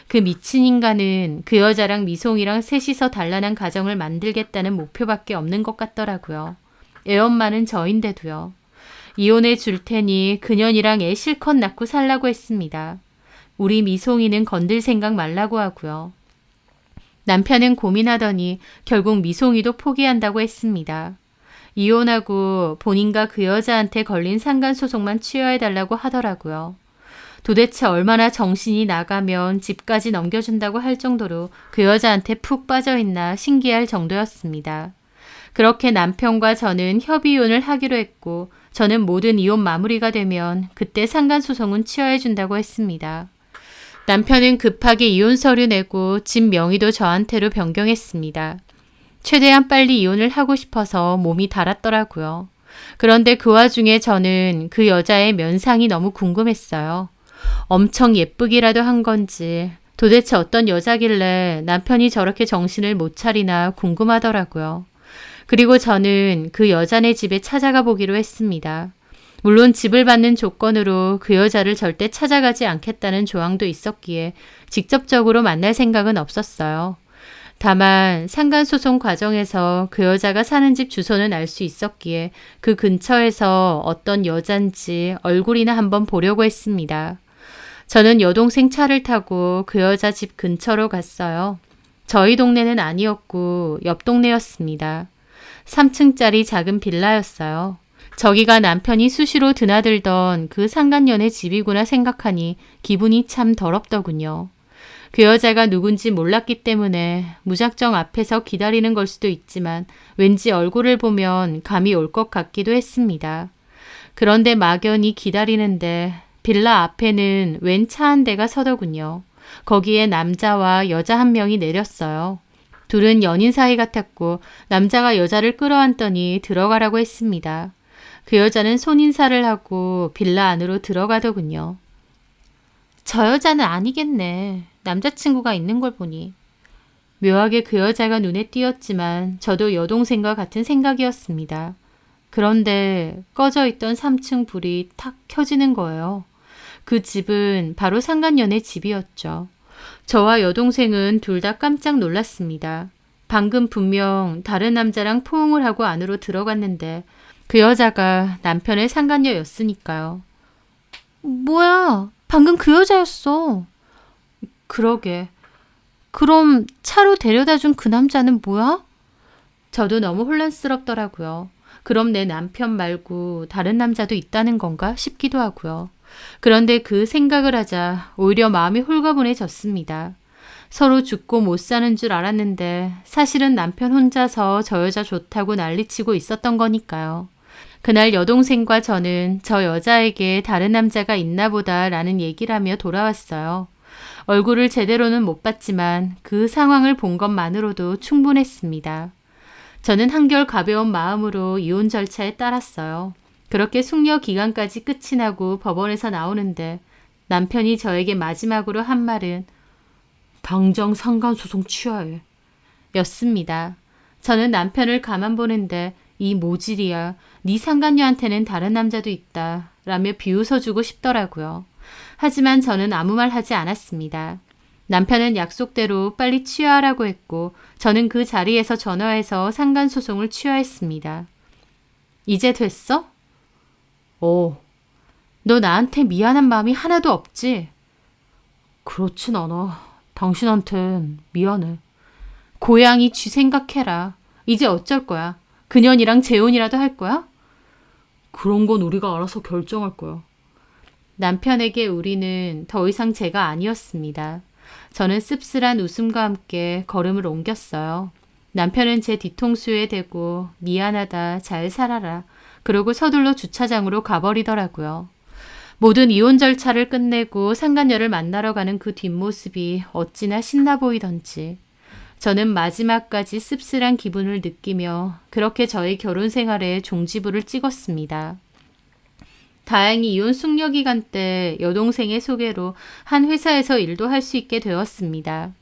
그 미친 인간은 그 여자랑 미송이랑 셋이서 단란한 가정을 만들겠다는 목표밖에 없는 것 같더라고요. 애엄마는 저인데도요. 이혼해 줄 테니 그년이랑 애 실컷 낳고 살라고 했습니다. 우리 미송이는 건들 생각 말라고 하고요. 남편은 고민하더니 결국 미송이도 포기한다고 했습니다. 이혼하고 본인과 그 여자한테 걸린 상간소송만 취하해달라고 하더라고요. 도대체 얼마나 정신이 나가면 집까지 넘겨준다고 할 정도로 그 여자한테 푹 빠져있나 신기할 정도였습니다. 그렇게 남편과 저는 협의이혼을 하기로 했고 저는 모든 이혼 마무리가 되면 그때 상간소송은 취하해준다고 했습니다. 남편은 급하게 이혼 서류 내고 집 명의도 저한테로 변경했습니다. 최대한 빨리 이혼을 하고 싶어서 몸이 달았더라고요. 그런데 그 와중에 저는 그 여자의 면상이 너무 궁금했어요. 엄청 예쁘기라도 한 건지 도대체 어떤 여자길래 남편이 저렇게 정신을 못 차리나 궁금하더라고요. 그리고 저는 그 여자네 집에 찾아가 보기로 했습니다. 물론 집을 받는 조건으로 그 여자를 절대 찾아가지 않겠다는 조항도 있었기에 직접적으로 만날 생각은 없었어요. 다만 상간소송 과정에서 그 여자가 사는 집 주소는 알 수 있었기에 그 근처에서 어떤 여잔지 얼굴이나 한번 보려고 했습니다. 저는 여동생 차를 타고 그 여자 집 근처로 갔어요. 저희 동네는 아니었고 옆 동네였습니다. 3층짜리 작은 빌라였어요. 저기가 남편이 수시로 드나들던 그 상간녀네 집이구나 생각하니 기분이 참 더럽더군요. 그 여자가 누군지 몰랐기 때문에 무작정 앞에서 기다리는 걸 수도 있지만 왠지 얼굴을 보면 감이 올 것 같기도 했습니다. 그런데 막연히 기다리는데 빌라 앞에는 웬 차 한 대가 서더군요. 거기에 남자와 여자 한 명이 내렸어요. 둘은 연인 사이 같았고 남자가 여자를 끌어안더니 들어가라고 했습니다. 그 여자는 손인사를 하고 빌라 안으로 들어가더군요. 저 여자는 아니겠네. 남자친구가 있는 걸 보니. 묘하게 그 여자가 눈에 띄었지만 저도 여동생과 같은 생각이었습니다. 그런데 꺼져 있던 3층 불이 탁 켜지는 거예요. 그 집은 바로 상간녀네 집이었죠. 저와 여동생은 둘 다 깜짝 놀랐습니다. 방금 분명 다른 남자랑 포옹을 하고 안으로 들어갔는데 그 여자가 남편의 상간녀였으니까요. 뭐야, 방금 그 여자였어. 그러게. 그럼 차로 데려다 준 그 남자는 뭐야? 저도 너무 혼란스럽더라고요. 그럼 내 남편 말고 다른 남자도 있다는 건가 싶기도 하고요. 그런데 그 생각을 하자 오히려 마음이 홀가분해졌습니다. 서로 죽고 못 사는 줄 알았는데 사실은 남편 혼자서 저 여자 좋다고 난리치고 있었던 거니까요. 그날 여동생과 저는 저 여자에게 다른 남자가 있나 보다라는 얘기를 하며 돌아왔어요. 얼굴을 제대로는 못 봤지만 그 상황을 본 것만으로도 충분했습니다. 저는 한결 가벼운 마음으로 이혼 절차에 따랐어요. 그렇게 숙려 기간까지 끝이 나고 법원에서 나오는데 남편이 저에게 마지막으로 한 말은 당장 상간소송 취하해. 였습니다. 저는 남편을 가만 보는데 이 모질이야. 네 상간녀한테는 다른 남자도 있다. 라며 비웃어주고 싶더라고요. 하지만 저는 아무 말 하지 않았습니다. 남편은 약속대로 빨리 취하하라고 했고 저는 그 자리에서 전화해서 상간소송을 취하했습니다. 이제 됐어? 너 나한테 미안한 마음이 하나도 없지? 그렇진 않아. 당신한텐 미안해. 고양이 쥐 생각해라. 이제 어쩔 거야? 그년이랑 재혼이라도 할 거야? 그런 건 우리가 알아서 결정할 거야. 남편에게 우리는 더 이상 제가 아니었습니다. 저는 씁쓸한 웃음과 함께 걸음을 옮겼어요. 남편은 제 뒤통수에 대고 미안하다, 잘 살아라. 그러고 서둘러 주차장으로 가버리더라고요. 모든 이혼 절차를 끝내고 상간녀를 만나러 가는 그 뒷모습이 어찌나 신나 보이던지. 저는 마지막까지 씁쓸한 기분을 느끼며 그렇게 저의 결혼 생활에 종지부를 찍었습니다. 다행히 이혼 숙려 기간 때 여동생의 소개로 한 회사에서 일도 할 수 있게 되었습니다.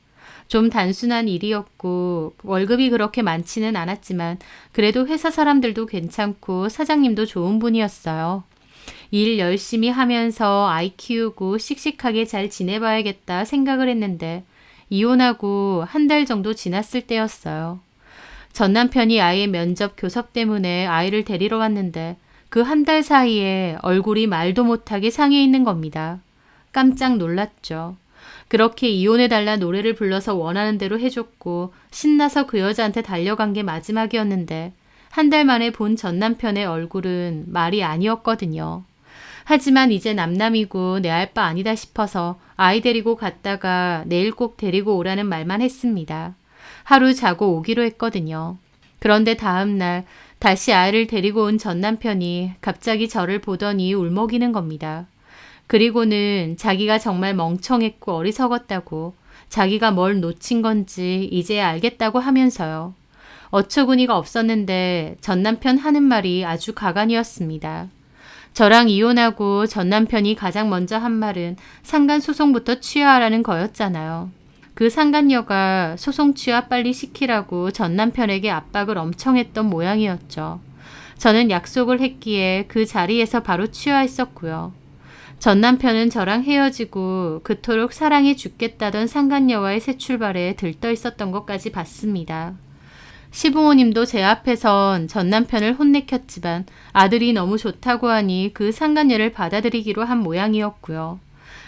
좀 단순한 일이었고 월급이 그렇게 많지는 않았지만 그래도 회사 사람들도 괜찮고 사장님도 좋은 분이었어요. 일 열심히 하면서 아이 키우고 씩씩하게 잘 지내봐야겠다 생각을 했는데 이혼하고 한 달 정도 지났을 때였어요. 전 남편이 아이의 면접 교섭 때문에 아이를 데리러 왔는데 그 한 달 사이에 얼굴이 말도 못하게 상해 있는 겁니다. 깜짝 놀랐죠. 그렇게 이혼해달라 노래를 불러서 원하는 대로 해줬고 신나서 그 여자한테 달려간 게 마지막이었는데 한 달 만에 본 전 남편의 얼굴은 말이 아니었거든요. 하지만 이제 남남이고 내 알 바 아니다 싶어서 아이 데리고 갔다가 내일 꼭 데리고 오라는 말만 했습니다. 하루 자고 오기로 했거든요. 그런데 다음 날 다시 아이를 데리고 온 전 남편이 갑자기 저를 보더니 울먹이는 겁니다. 그리고는 자기가 정말 멍청했고 어리석었다고, 자기가 뭘 놓친 건지 이제야 알겠다고 하면서요. 어처구니가 없었는데 전 남편 하는 말이 아주 가관이었습니다. 저랑 이혼하고 전 남편이 가장 먼저 한 말은 상간 소송부터 취하하라는 거였잖아요. 그 상간녀가 소송 취하 빨리 시키라고 전 남편에게 압박을 엄청 했던 모양이었죠. 저는 약속을 했기에 그 자리에서 바로 취하했었고요. 전 남편은 저랑 헤어지고 그토록 사랑해 죽겠다던 상간녀와의 새 출발에 들떠 있었던 것까지 봤습니다. 시부모님도 제 앞에선 전 남편을 혼내켰지만 아들이 너무 좋다고 하니 그 상간녀를 받아들이기로 한 모양이었고요.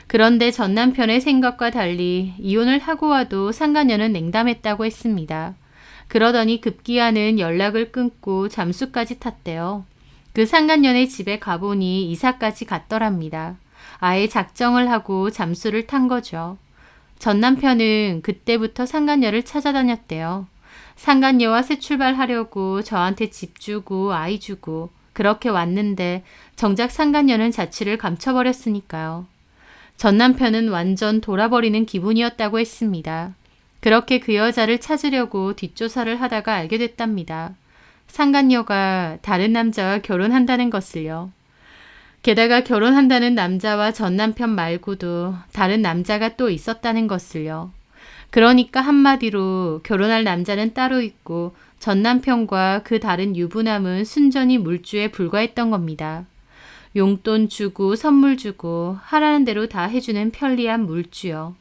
그런데 전 남편의 생각과 달리 이혼을 하고 와도 상간녀는 냉담했다고 했습니다. 그러더니 급기야는 연락을 끊고 잠수까지 탔대요. 그 상간녀네 집에 가보니 이사까지 갔더랍니다. 아예 작정을 하고 잠수를 탄 거죠. 전 남편은 그때부터 상간녀를 찾아다녔대요. 상간녀와 새 출발하려고 저한테 집 주고 아이 주고 그렇게 왔는데 정작 상간녀는 자취를 감춰버렸으니까요. 전 남편은 완전 돌아버리는 기분이었다고 했습니다. 그렇게 그 여자를 찾으려고 뒷조사를 하다가 알게 됐답니다. 상간녀가 다른 남자와 결혼한다는 것을요. 게다가 결혼한다는 남자와 전 남편 말고도 다른 남자가 또 있었다는 것을요. 그러니까 한마디로 결혼할 남자는 따로 있고 전 남편과 그 다른 유부남은 순전히 물주에 불과했던 겁니다. 용돈 주고 선물 주고 하라는 대로 다 해주는 편리한 물주요.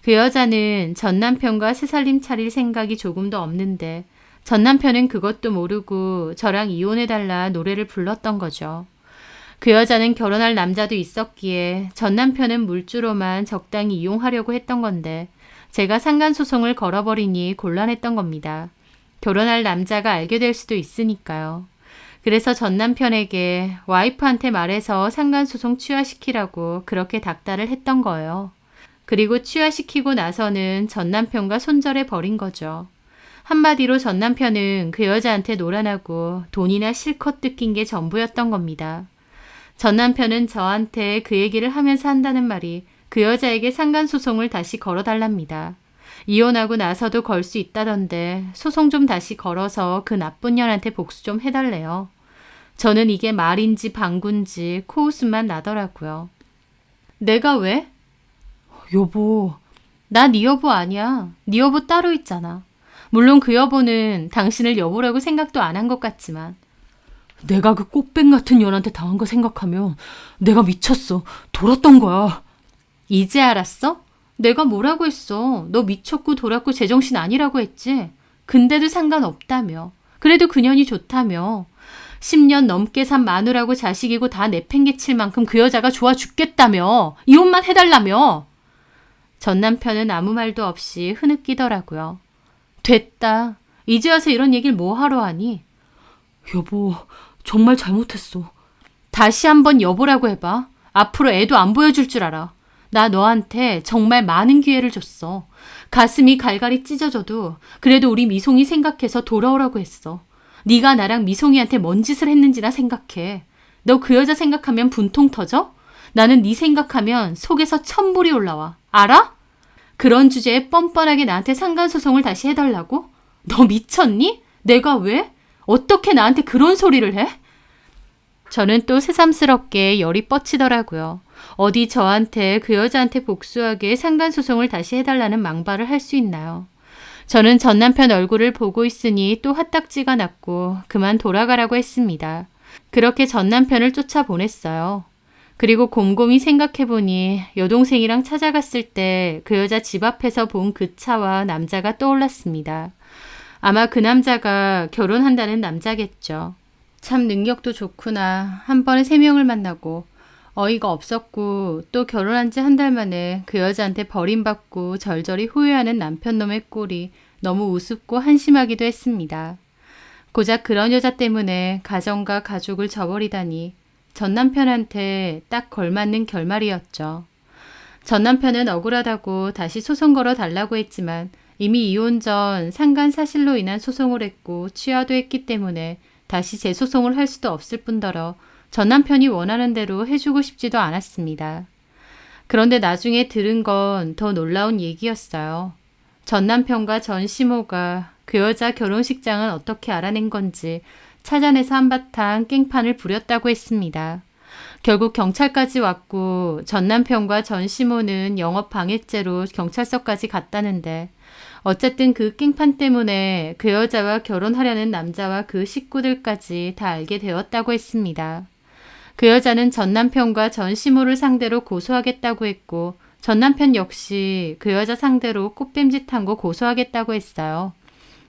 그 여자는 전 남편과 새살림 차릴 생각이 조금도 없는데 전 남편은 그것도 모르고 저랑 이혼해달라 노래를 불렀던 거죠. 그 여자는 결혼할 남자도 있었기에 전 남편은 물주로만 적당히 이용하려고 했던 건데 제가 상간소송을 걸어버리니 곤란했던 겁니다. 결혼할 남자가 알게 될 수도 있으니까요. 그래서 전 남편에게 와이프한테 말해서 상간소송 취하시키라고 그렇게 닥달을 했던 거예요. 그리고 취하시키고 나서는 전 남편과 손절해 버린 거죠. 한마디로 전 남편은 그 여자한테 노란하고 돈이나 실컷 뜯긴 게 전부였던 겁니다. 전 남편은 저한테 그 얘기를 하면서 한다는 말이 그 여자에게 상간소송을 다시 걸어달랍니다. 이혼하고 나서도 걸 수 있다던데 소송 좀 다시 걸어서 그 나쁜 년한테 복수 좀 해달래요. 저는 이게 말인지 방구인지 코웃음만 나더라고요. 내가 왜? 여보, 나 네 여보 아니야. 네 여보 따로 있잖아. 물론 그 여보는 당신을 여보라고 생각도 안 한 것 같지만 내가 그 꽃뱀 같은 년한테 당한 거 생각하면 내가 미쳤어. 돌았던 거야. 이제 알았어? 내가 뭐라고 했어. 너 미쳤고 돌았고 제정신 아니라고 했지. 근데도 상관없다며. 그래도 그년이 좋다며. 10년 넘게 산 마누라고 자식이고 다 내팽개칠 만큼 그 여자가 좋아 죽겠다며. 이혼만 해달라며. 전 남편은 아무 말도 없이 흐느끼더라고요. 됐다. 이제 와서 이런 얘기를 뭐하러 하니? 여보, 정말 잘못했어. 다시 한번 여보라고 해봐. 앞으로 애도 안 보여줄 줄 알아. 나 너한테 정말 많은 기회를 줬어. 가슴이 갈갈이 찢어져도 그래도 우리 미송이 생각해서 돌아오라고 했어. 네가 나랑 미송이한테 뭔 짓을 했는지나 생각해. 너 그 여자 생각하면 분통 터져? 나는 네 생각하면 속에서 천불이 올라와. 알아? 그런 주제에 뻔뻔하게 나한테 상간소송을 다시 해달라고? 너 미쳤니? 내가 왜? 어떻게 나한테 그런 소리를 해? 저는 또 새삼스럽게 열이 뻗치더라고요. 어디 저한테 그 여자한테 복수하게 상간소송을 다시 해달라는 망발을 할 수 있나요? 저는 전 남편 얼굴을 보고 있으니 또 화딱지가 났고 그만 돌아가라고 했습니다. 그렇게 전 남편을 쫓아보냈어요. 그리고 곰곰이 생각해보니 여동생이랑 찾아갔을 때 그 여자 집 앞에서 본 그 차와 남자가 떠올랐습니다. 아마 그 남자가 결혼한다는 남자겠죠. 참 능력도 좋구나. 한 번에 3명을 만나고 어이가 없었고 또 결혼한 지 한 달 만에 그 여자한테 버림받고 절절히 후회하는 남편놈의 꼴이 너무 우습고 한심하기도 했습니다. 고작 그런 여자 때문에 가정과 가족을 저버리다니 전 남편한테 딱 걸맞는 결말이었죠. 전 남편은 억울하다고 다시 소송 걸어 달라고 했지만 이미 이혼 전 상간 사실로 인한 소송을 했고 취하도 했기 때문에 다시 재소송을 할 수도 없을 뿐더러 전 남편이 원하는 대로 해주고 싶지도 않았습니다. 그런데 나중에 들은 건 더 놀라운 얘기였어요. 전 남편과 전 시모가 그 여자 결혼식장은 어떻게 알아낸 건지 찾아내서 한바탕 깽판을 부렸다고 했습니다. 결국 경찰까지 왔고 전 남편과 전 시모는 영업방해죄로 경찰서까지 갔다는데 어쨌든 그 깽판 때문에 그 여자와 결혼하려는 남자와 그 식구들까지 다 알게 되었다고 했습니다. 그 여자는 전 남편과 전 시모를 상대로 고소하겠다고 했고 전 남편 역시 그 여자 상대로 꽃뱀짓 한 거 고소하겠다고 했어요.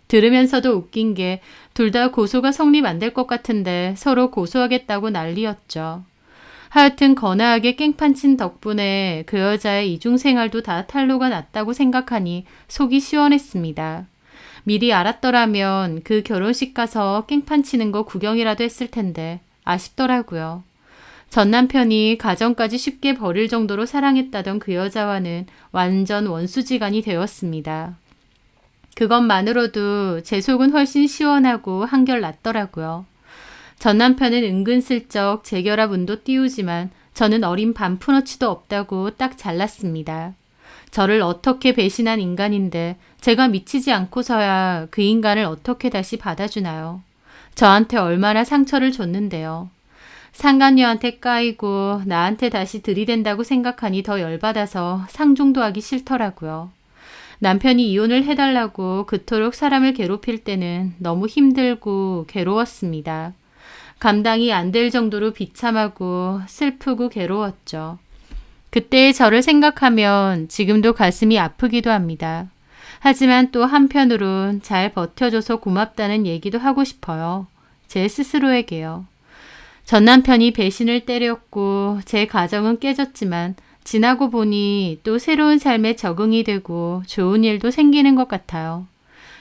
들으면서도 웃긴 게 둘 다 고소가 성립 안 될 것 같은데 서로 고소하겠다고 난리였죠. 하여튼 거나하게 깽판 친 덕분에 그 여자의 이중생활도 다 탄로가 났다고 생각하니 속이 시원했습니다. 미리 알았더라면 그 결혼식 가서 깽판 치는 거 구경이라도 했을 텐데 아쉽더라고요. 전 남편이 가정까지 쉽게 버릴 정도로 사랑했다던 그 여자와는 완전 원수지간이 되었습니다. 그것만으로도 제 속은 훨씬 시원하고 한결 낫더라고요. 전 남편은 은근슬쩍 재결합 운도 띄우지만 저는 어린 반푼어치도 없다고 딱 잘랐습니다. 저를 어떻게 배신한 인간인데 제가 미치지 않고서야 그 인간을 어떻게 다시 받아주나요? 저한테 얼마나 상처를 줬는데요. 상간녀한테 까이고 나한테 다시 들이댄다고 생각하니 더 열받아서 상종도 하기 싫더라고요. 남편이 이혼을 해달라고 그토록 사람을 괴롭힐 때는 너무 힘들고 괴로웠습니다. 감당이 안 될 정도로 비참하고 슬프고 괴로웠죠. 그때의 저를 생각하면 지금도 가슴이 아프기도 합니다. 하지만 또 한편으론 잘 버텨줘서 고맙다는 얘기도 하고 싶어요. 제 스스로에게요. 전 남편이 배신을 때렸고 제 가정은 깨졌지만 지나고 보니 또 새로운 삶에 적응이 되고 좋은 일도 생기는 것 같아요.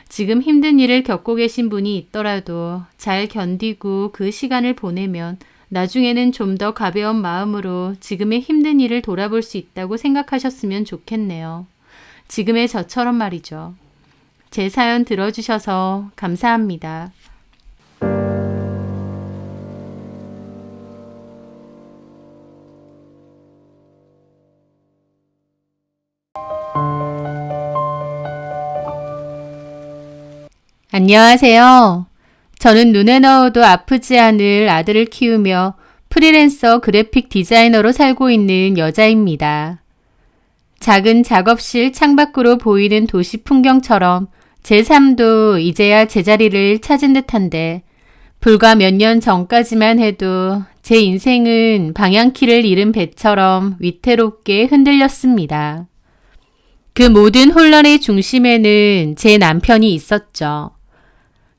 지금 힘든 일을 겪고 계신 분이 있더라도 잘 견디고 그 시간을 보내면 나중에는 좀 더 가벼운 마음으로 지금의 힘든 일을 돌아볼 수 있다고 생각하셨으면 좋겠네요. 지금의 저처럼 말이죠. 제 사연 들어주셔서 감사합니다. 안녕하세요. 저는 눈에 넣어도 아프지 않을 아들을 키우며 프리랜서 그래픽 디자이너로 살고 있는 여자입니다. 작은 작업실 창밖으로 보이는 도시 풍경처럼 제 삶도 이제야 제자리를 찾은 듯한데 불과 몇 년 전까지만 해도 제 인생은 방향키를 잃은 배처럼 위태롭게 흔들렸습니다. 그 모든 혼란의 중심에는 제 남편이 있었죠.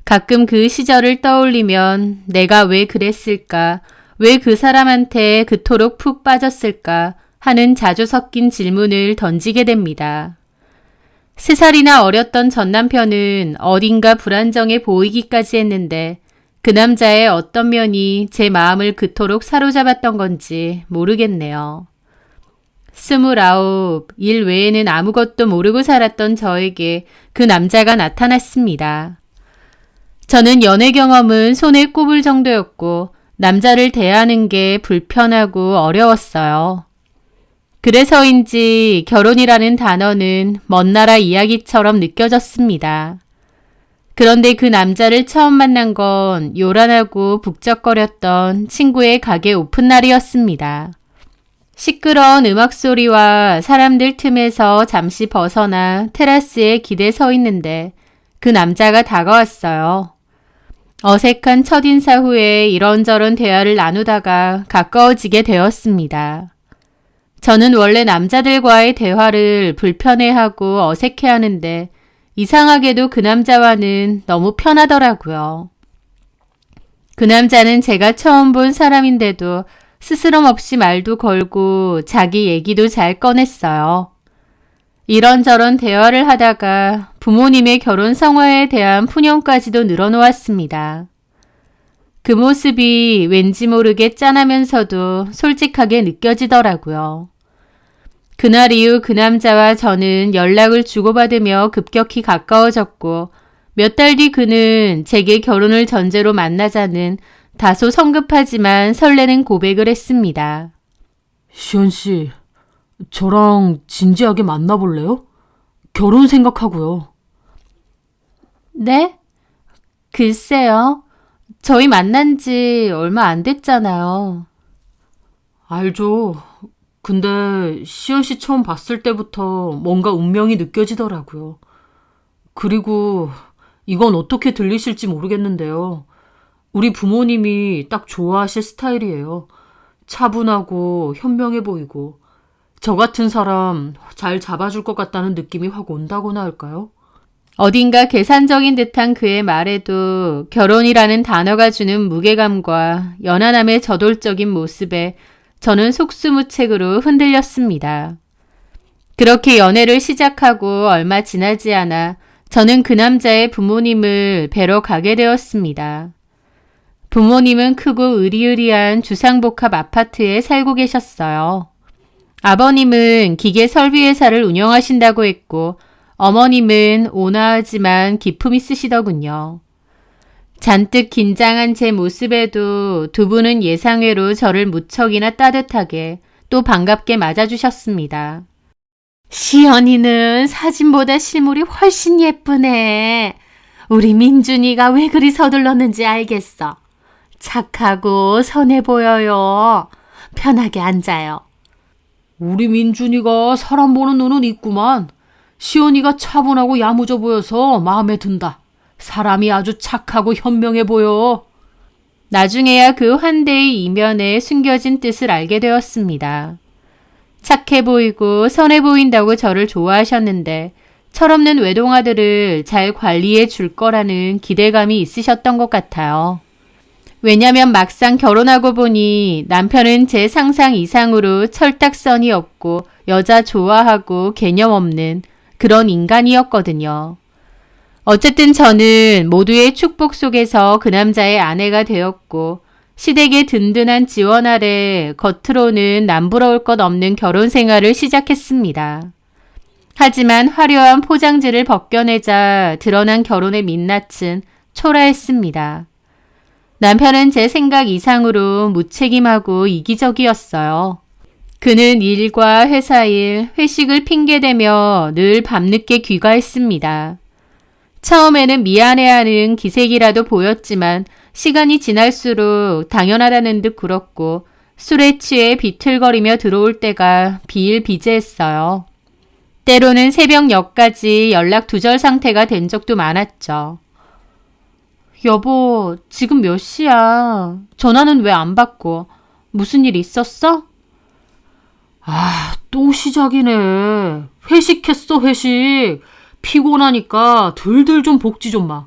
가끔 그 시절을 떠올리면 내가 왜 그랬을까, 왜 그 사람한테 그토록 푹 빠졌을까 하는 자주 섞인 질문을 던지게 됩니다. 3살이나 어렸던 전 남편은 어딘가 불안정해 보이기까지 했는데 그 남자의 어떤 면이 제 마음을 그토록 사로잡았던 건지 모르겠네요. 29, 일 외에는 아무것도 모르고 살았던 저에게 그 남자가 나타났습니다. 저는 연애 경험은 손에 꼽을 정도였고 남자를 대하는 게 불편하고 어려웠어요. 그래서인지 결혼이라는 단어는 먼 나라 이야기처럼 느껴졌습니다. 그런데 그 남자를 처음 만난 건 요란하고 북적거렸던 친구의 가게 오픈날이었습니다. 시끄러운 음악 소리와 사람들 틈에서 잠시 벗어나 테라스에 기대 서 있는데 그 남자가 다가왔어요. 어색한 첫인사 후에 이런저런 대화를 나누다가 가까워지게 되었습니다. 저는 원래 남자들과의 대화를 불편해하고 어색해하는데 이상하게도 그 남자와는 너무 편하더라고요. 그 남자는 제가 처음 본 사람인데도 스스럼 없이 말도 걸고 자기 얘기도 잘 꺼냈어요. 이런저런 대화를 하다가 부모님의 결혼 성화에 대한 푸념까지도 늘어놓았습니다. 그 모습이 왠지 모르게 짠하면서도 솔직하게 느껴지더라고요. 그날 이후 그 남자와 저는 연락을 주고받으며 급격히 가까워졌고 몇 달 뒤 그는 제게 결혼을 전제로 만나자는 다소 성급하지만 설레는 고백을 했습니다. 시연 씨, 저랑 진지하게 만나볼래요? 결혼 생각하고요. 네? 글쎄요. 저희 만난 지 얼마 안 됐잖아요. 알죠. 근데 시연 씨 처음 봤을 때부터 뭔가 운명이 느껴지더라고요. 그리고 이건 어떻게 들리실지 모르겠는데요. 우리 부모님이 딱 좋아하실 스타일이에요. 차분하고 현명해 보이고 저 같은 사람 잘 잡아줄 것 같다는 느낌이 확 온다고나 할까요? 어딘가 계산적인 듯한 그의 말에도 결혼이라는 단어가 주는 무게감과 연하남의 저돌적인 모습에 저는 속수무책으로 흔들렸습니다. 그렇게 연애를 시작하고 얼마 지나지 않아 저는 그 남자의 부모님을 뵈러 가게 되었습니다. 부모님은 크고 으리으리한 주상복합 아파트에 살고 계셨어요. 아버님은 기계 설비회사를 운영하신다고 했고 어머님은 온화하지만 기품 있으시더군요. 잔뜩 긴장한 제 모습에도 두 분은 예상외로 저를 무척이나 따뜻하게 또 반갑게 맞아주셨습니다. 시연이는 사진보다 실물이 훨씬 예쁘네. 우리 민준이가 왜 그리 서둘렀는지 알겠어. 착하고 선해 보여요. 편하게 앉아요. 우리 민준이가 사람 보는 눈은 있구만. 시연이가 차분하고 야무져 보여서 마음에 든다. 사람이 아주 착하고 현명해 보여. 나중에야 그 환대의 이면에 숨겨진 뜻을 알게 되었습니다. 착해 보이고 선해 보인다고 저를 좋아하셨는데 철없는 외동아들을 잘 관리해 줄 거라는 기대감이 있으셨던 것 같아요. 왜냐면 막상 결혼하고 보니 남편은 제 상상 이상으로 철딱선이 없고 여자 좋아하고 개념 없는 그런 인간이었거든요. 어쨌든 저는 모두의 축복 속에서 그 남자의 아내가 되었고 시댁의 든든한 지원 아래 겉으로는 남부러울 것 없는 결혼 생활을 시작했습니다. 하지만 화려한 포장지를 벗겨내자 드러난 결혼의 민낯은 초라했습니다. 남편은 제 생각 이상으로 무책임하고 이기적이었어요. 그는 일과 회사 일, 회식을 핑계대며 늘 밤늦게 귀가했습니다. 처음에는 미안해하는 기색이라도 보였지만 시간이 지날수록 당연하다는 듯 굴었고 술에 취해 비틀거리며 들어올 때가 비일비재했어요. 때로는 새벽녘까지 연락 두절 상태가 된 적도 많았죠. 여보, 지금 몇 시야? 전화는 왜 안 받고? 무슨 일 있었어? 또 시작이네. 회식했어, 회식. 피곤하니까 들들 좀 볶지 좀 마.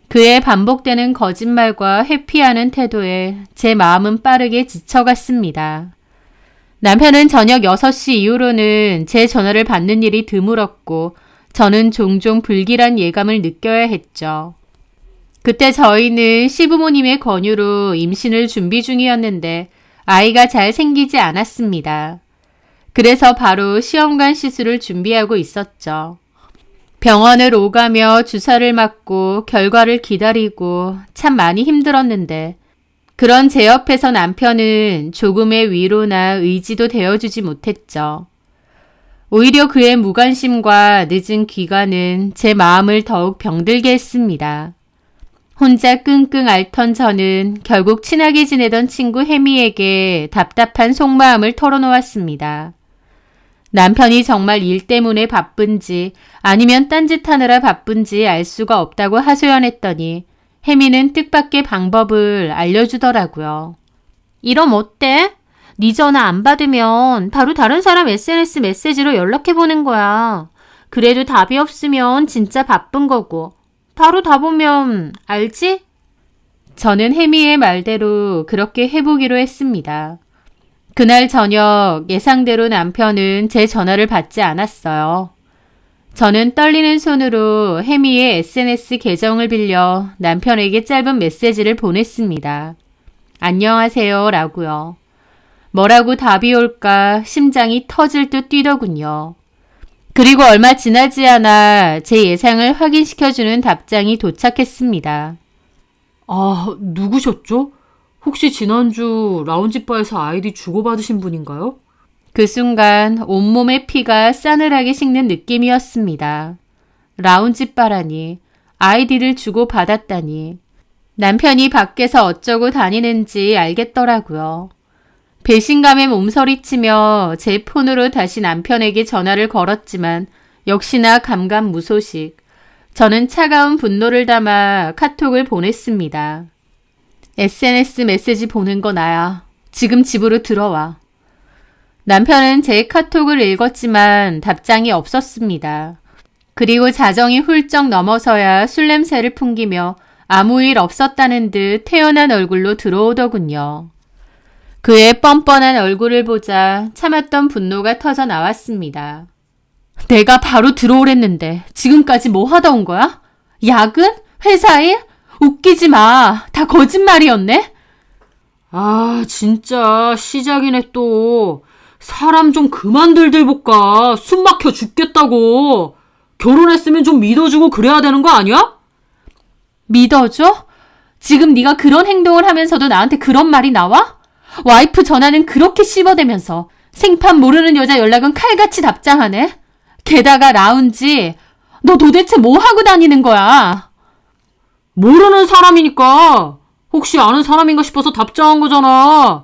그의 반복되는 거짓말과 회피하는 태도에 제 마음은 빠르게 지쳐갔습니다. 남편은 저녁 6시 이후로는 제 전화를 받는 일이 드물었고 저는 종종 불길한 예감을 느껴야 했죠. 그때 저희는 시부모님의 권유로 임신을 준비 중이었는데 아이가 잘 생기지 않았습니다. 그래서 바로 시험관 시술을 준비하고 있었죠. 병원을 오가며 주사를 맞고 결과를 기다리고 참 많이 힘들었는데 그런 제 옆에서 남편은 조금의 위로나 의지도 되어주지 못했죠. 오히려 그의 무관심과 늦은 귀가는 제 마음을 더욱 병들게 했습니다. 혼자 끙끙 앓던 저는 결국 친하게 지내던 친구 혜미에게 답답한 속마음을 털어놓았습니다. 남편이 정말 일 때문에 바쁜지 아니면 딴짓하느라 바쁜지 알 수가 없다고 하소연했더니 혜미는 뜻밖의 방법을 알려주더라고요. 이럼 어때? 네 전화 안 받으면 바로 다른 사람 SNS 메시지로 연락해보는 거야. 그래도 답이 없으면 진짜 바쁜 거고. 바로 다 보면 알지? 저는 혜미의 말대로 그렇게 해보기로 했습니다. 그날 저녁 예상대로 남편은 제 전화를 받지 않았어요. 저는 떨리는 손으로 혜미의 SNS 계정을 빌려 남편에게 짧은 메시지를 보냈습니다. 안녕하세요 라고요. 뭐라고 답이 올까 심장이 터질 듯 뛰더군요. 그리고 얼마 지나지 않아 제 예상을 확인시켜주는 답장이 도착했습니다. 누구셨죠? 혹시 지난주 라운지바에서 아이디 주고받으신 분인가요? 그 순간 온몸의 피가 싸늘하게 식는 느낌이었습니다. 라운지바라니, 아이디를 주고받았다니. 남편이 밖에서 어쩌고 다니는지 알겠더라고요. 배신감에 몸서리치며 제 폰으로 다시 남편에게 전화를 걸었지만 역시나 감감무소식. 저는 차가운 분노를 담아 카톡을 보냈습니다. SNS 메시지 보는 거 나야. 지금 집으로 들어와. 남편은 제 카톡을 읽었지만 답장이 없었습니다. 그리고 자정이 훌쩍 넘어서야 술 냄새를 풍기며 아무 일 없었다는 듯 태연한 얼굴로 들어오더군요. 그의 뻔뻔한 얼굴을 보자 참았던 분노가 터져 나왔습니다. 내가 바로 들어오랬는데 지금까지 뭐 하다 온 거야? 야근? 회사 일? 웃기지 마. 다 거짓말이었네? 진짜 시작이네 또. 사람 좀 그만 들들볶아. 숨 막혀 죽겠다고. 결혼했으면 좀 믿어주고 그래야 되는 거 아니야? 믿어줘? 지금 네가 그런 행동을 하면서도 나한테 그런 말이 나와? 와이프 전화는 그렇게 씹어대면서 생판 모르는 여자 연락은 칼같이 답장하네. 게다가 라운지, 너 도대체 뭐 하고 다니는 거야? 모르는 사람이니까. 혹시 아는 사람인가 싶어서 답장한 거잖아.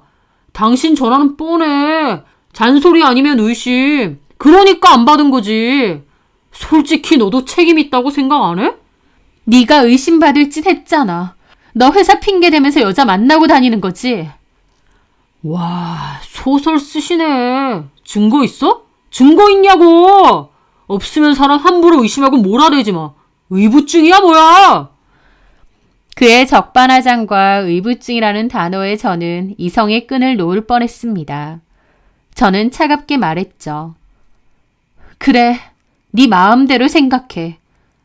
당신 전화는 뻔해. 잔소리 아니면 의심. 그러니까 안 받은 거지. 솔직히 너도 책임 있다고 생각 안 해? 네가 의심받을 짓 했잖아. 너 회사 핑계 대면서 여자 만나고 다니는 거지? 와, 소설 쓰시네. 증거 있어? 증거 있냐고. 없으면 사람 함부로 의심하고 몰아대지 마. 의부증이야 뭐야. 그의 적반하장과 의부증이라는 단어에 저는 이성의 끈을 놓을 뻔했습니다. 저는 차갑게 말했죠. 그래, 네 마음대로 생각해.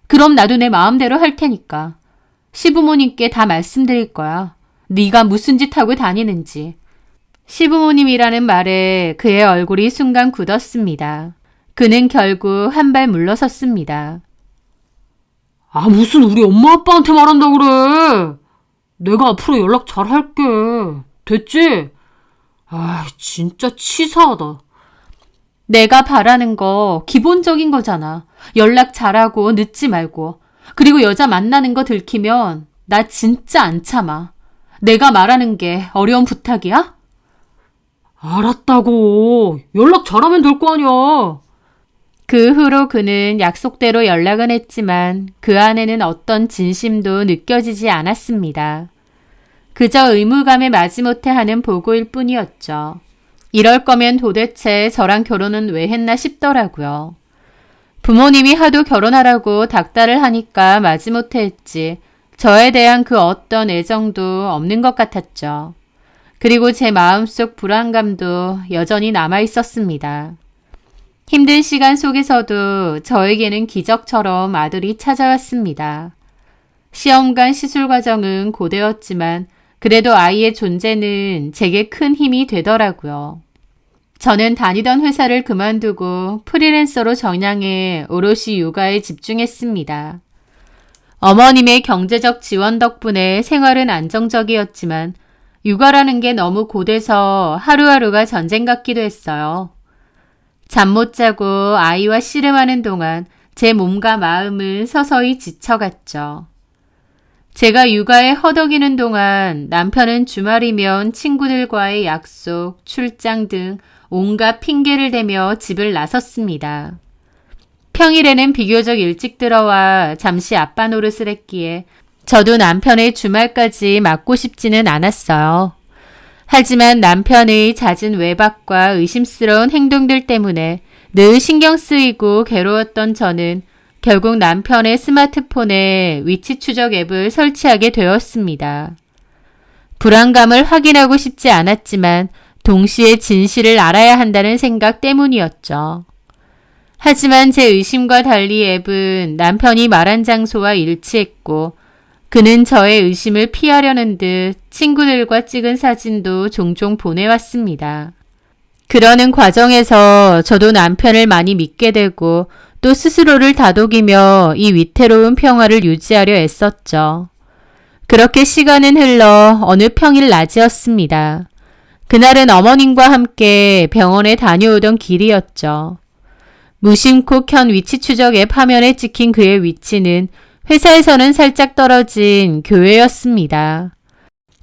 그럼 나도 내 마음대로 할 테니까. 시부모님께 다 말씀드릴 거야. 네가 무슨 짓 하고 다니는지. 시부모님이라는 말에 그의 얼굴이 순간 굳었습니다. 그는 결국 한 발 물러섰습니다. 아, 무슨 우리 엄마 아빠한테 말한다 그래. 내가 앞으로 연락 잘 할게. 됐지? 아, 진짜 치사하다. 내가 바라는 거 기본적인 거잖아. 연락 잘하고 늦지 말고. 그리고 여자 만나는 거 들키면 나 진짜 안 참아. 내가 말하는 게 어려운 부탁이야? 알았다고. 연락 잘하면 될 거 아니야. 그 후로 그는 약속대로 연락은 했지만 그 안에는 어떤 진심도 느껴지지 않았습니다. 그저 의무감에 마지못해 하는 보고일 뿐이었죠. 이럴 거면 도대체 저랑 결혼은 왜 했나 싶더라고요. 부모님이 하도 결혼하라고 닥달을 하니까 마지못해 했지 저에 대한 그 어떤 애정도 없는 것 같았죠. 그리고 제 마음속 불안감도 여전히 남아 있었습니다. 힘든 시간 속에서도 저에게는 기적처럼 아들이 찾아왔습니다. 시험관 시술 과정은 고되었지만 그래도 아이의 존재는 제게 큰 힘이 되더라고요. 저는 다니던 회사를 그만두고 프리랜서로 전향해 오롯이 육아에 집중했습니다. 어머님의 경제적 지원 덕분에 생활은 안정적이었지만 육아라는 게 너무 고돼서 하루하루가 전쟁 같기도 했어요. 잠 못 자고 아이와 씨름하는 동안 제 몸과 마음은 서서히 지쳐갔죠. 제가 육아에 허덕이는 동안 남편은 주말이면 친구들과의 약속, 출장 등 온갖 핑계를 대며 집을 나섰습니다. 평일에는 비교적 일찍 들어와 잠시 아빠 노릇을 했기에 저도 남편의 주말까지 맡고 싶지는 않았어요. 하지만 남편의 잦은 외박과 의심스러운 행동들 때문에 늘 신경 쓰이고 괴로웠던 저는 결국 남편의 스마트폰에 위치 추적 앱을 설치하게 되었습니다. 불안감을 확인하고 싶지 않았지만 동시에 진실을 알아야 한다는 생각 때문이었죠. 하지만 제 의심과 달리 앱은 남편이 말한 장소와 일치했고 그는 저의 의심을 피하려는 듯 친구들과 찍은 사진도 종종 보내왔습니다. 그러는 과정에서 저도 남편을 많이 믿게 되고 또 스스로를 다독이며 이 위태로운 평화를 유지하려 애썼죠. 그렇게 시간은 흘러 어느 평일 낮이었습니다. 그날은 어머님과 함께 병원에 다녀오던 길이었죠. 무심코 켠 위치 추적 앱 화면에 찍힌 그의 위치는 회사에서는 살짝 떨어진 교회였습니다.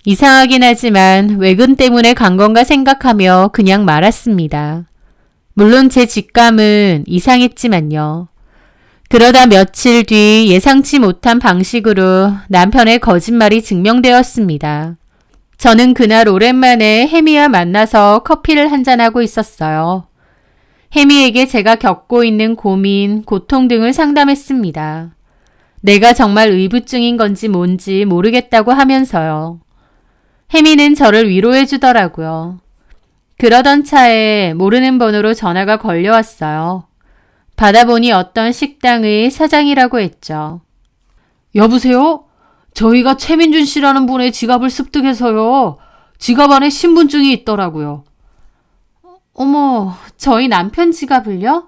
이상하긴 하지만 외근 때문에 간 건가 생각하며 그냥 말았습니다. 물론 제 직감은 이상했지만요. 그러다 며칠 뒤 예상치 못한 방식으로 남편의 거짓말이 증명되었습니다. 저는 그날 오랜만에 혜미와 만나서 커피를 한잔하고 있었어요. 혜미에게 제가 겪고 있는 고민, 고통 등을 상담했습니다. 내가 정말 의부증인 건지 뭔지 모르겠다고 하면서요. 혜미는 저를 위로해 주더라고요. 그러던 차에 모르는 번호로 전화가 걸려왔어요. 받아보니 어떤 식당의 사장이라고 했죠. 여보세요? 저희가 최민준 씨라는 분의 지갑을 습득해서요. 지갑 안에 신분증이 있더라고요. 어머, 저희 남편 지갑을요?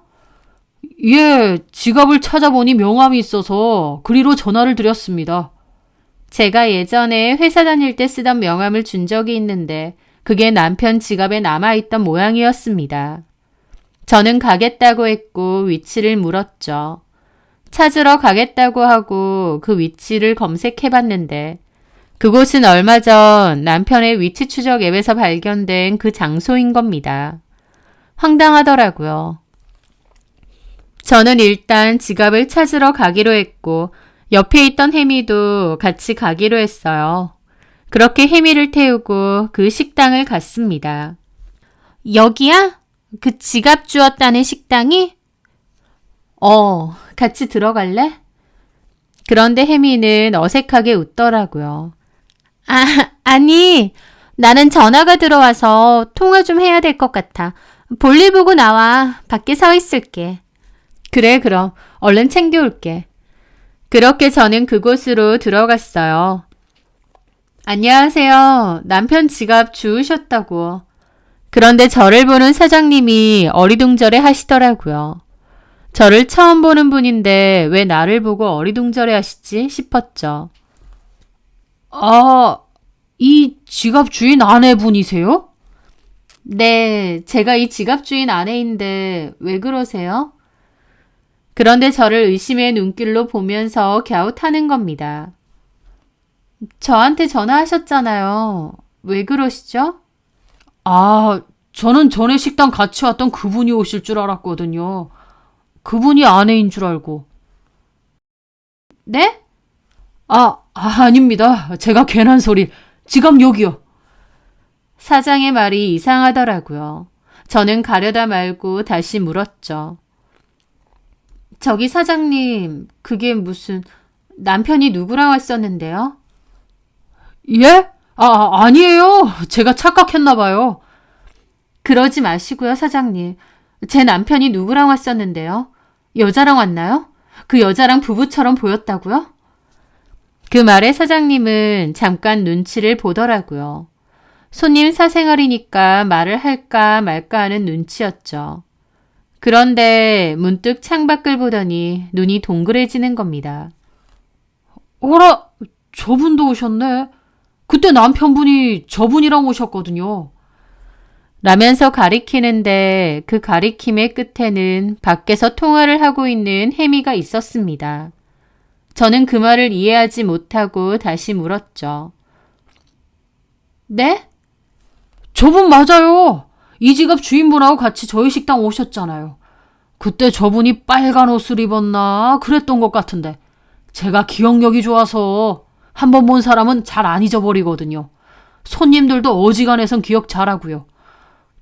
예, 지갑을 찾아보니 명함이 있어서 그리로 전화를 드렸습니다. 제가 예전에 회사 다닐 때 쓰던 명함을 준 적이 있는데 그게 남편 지갑에 남아있던 모양이었습니다. 저는 가겠다고 했고 위치를 물었죠. 찾으러 가겠다고 하고 그 위치를 검색해봤는데 그곳은 얼마 전 남편의 위치 추적 앱에서 발견된 그 장소인 겁니다. 황당하더라고요. 저는 일단 지갑을 찾으러 가기로 했고 옆에 있던 혜미도 같이 가기로 했어요. 그렇게 혜미를 태우고 그 식당을 갔습니다. 여기야? 그 지갑 주었다는 식당이? 같이 들어갈래? 그런데 혜미는 어색하게 웃더라고요. 아니, 나는 전화가 들어와서 통화 좀 해야 될 것 같아. 볼일 보고 나와. 밖에 서 있을게. 그래, 그럼 얼른 챙겨올게. 그렇게 저는 그곳으로 들어갔어요. 안녕하세요. 남편 지갑 주우셨다고. 그런데 저를 보는 사장님이 어리둥절해 하시더라고요. 저를 처음 보는 분인데 왜 나를 보고 어리둥절해 하시지 싶었죠. 아, 이 지갑 주인 아내분이세요? 네, 제가 이 지갑 주인 아내인데 왜 그러세요? 그런데 저를 의심의 눈길로 보면서 갸웃하는 겁니다. 저한테 전화하셨잖아요. 왜 그러시죠? 아, 저는 전에 식당 같이 왔던 그분이 오실 줄 알았거든요. 그분이 아내인 줄 알고. 네? 아닙니다. 제가 괜한 소리. 지갑 여기요. 사장의 말이 이상하더라고요. 저는 가려다 말고 다시 물었죠. 저기 사장님, 그게 무슨 남편이 누구랑 왔었는데요? 예? 아니에요. 제가 착각했나 봐요. 그러지 마시고요, 사장님. 제 남편이 누구랑 왔었는데요? 여자랑 왔나요? 그 여자랑 부부처럼 보였다고요? 그 말에 사장님은 잠깐 눈치를 보더라고요. 손님 사생활이니까 말을 할까 말까 하는 눈치였죠. 그런데 문득 창밖을 보더니 눈이 동그래지는 겁니다. 어라, 저분도 오셨네. 그때 남편분이 저분이랑 오셨거든요. 라면서 가리키는데 그 가리킴의 끝에는 밖에서 통화를 하고 있는 혜미가 있었습니다. 저는 그 말을 이해하지 못하고 다시 물었죠. 네? 저분 맞아요. 이 지갑 주인분하고 같이 저희 식당 오셨잖아요. 그때 저분이 빨간 옷을 입었나 그랬던 것 같은데 제가 기억력이 좋아서 한 번 본 사람은 잘 안 잊어버리거든요. 손님들도 어지간해선 기억 잘하고요.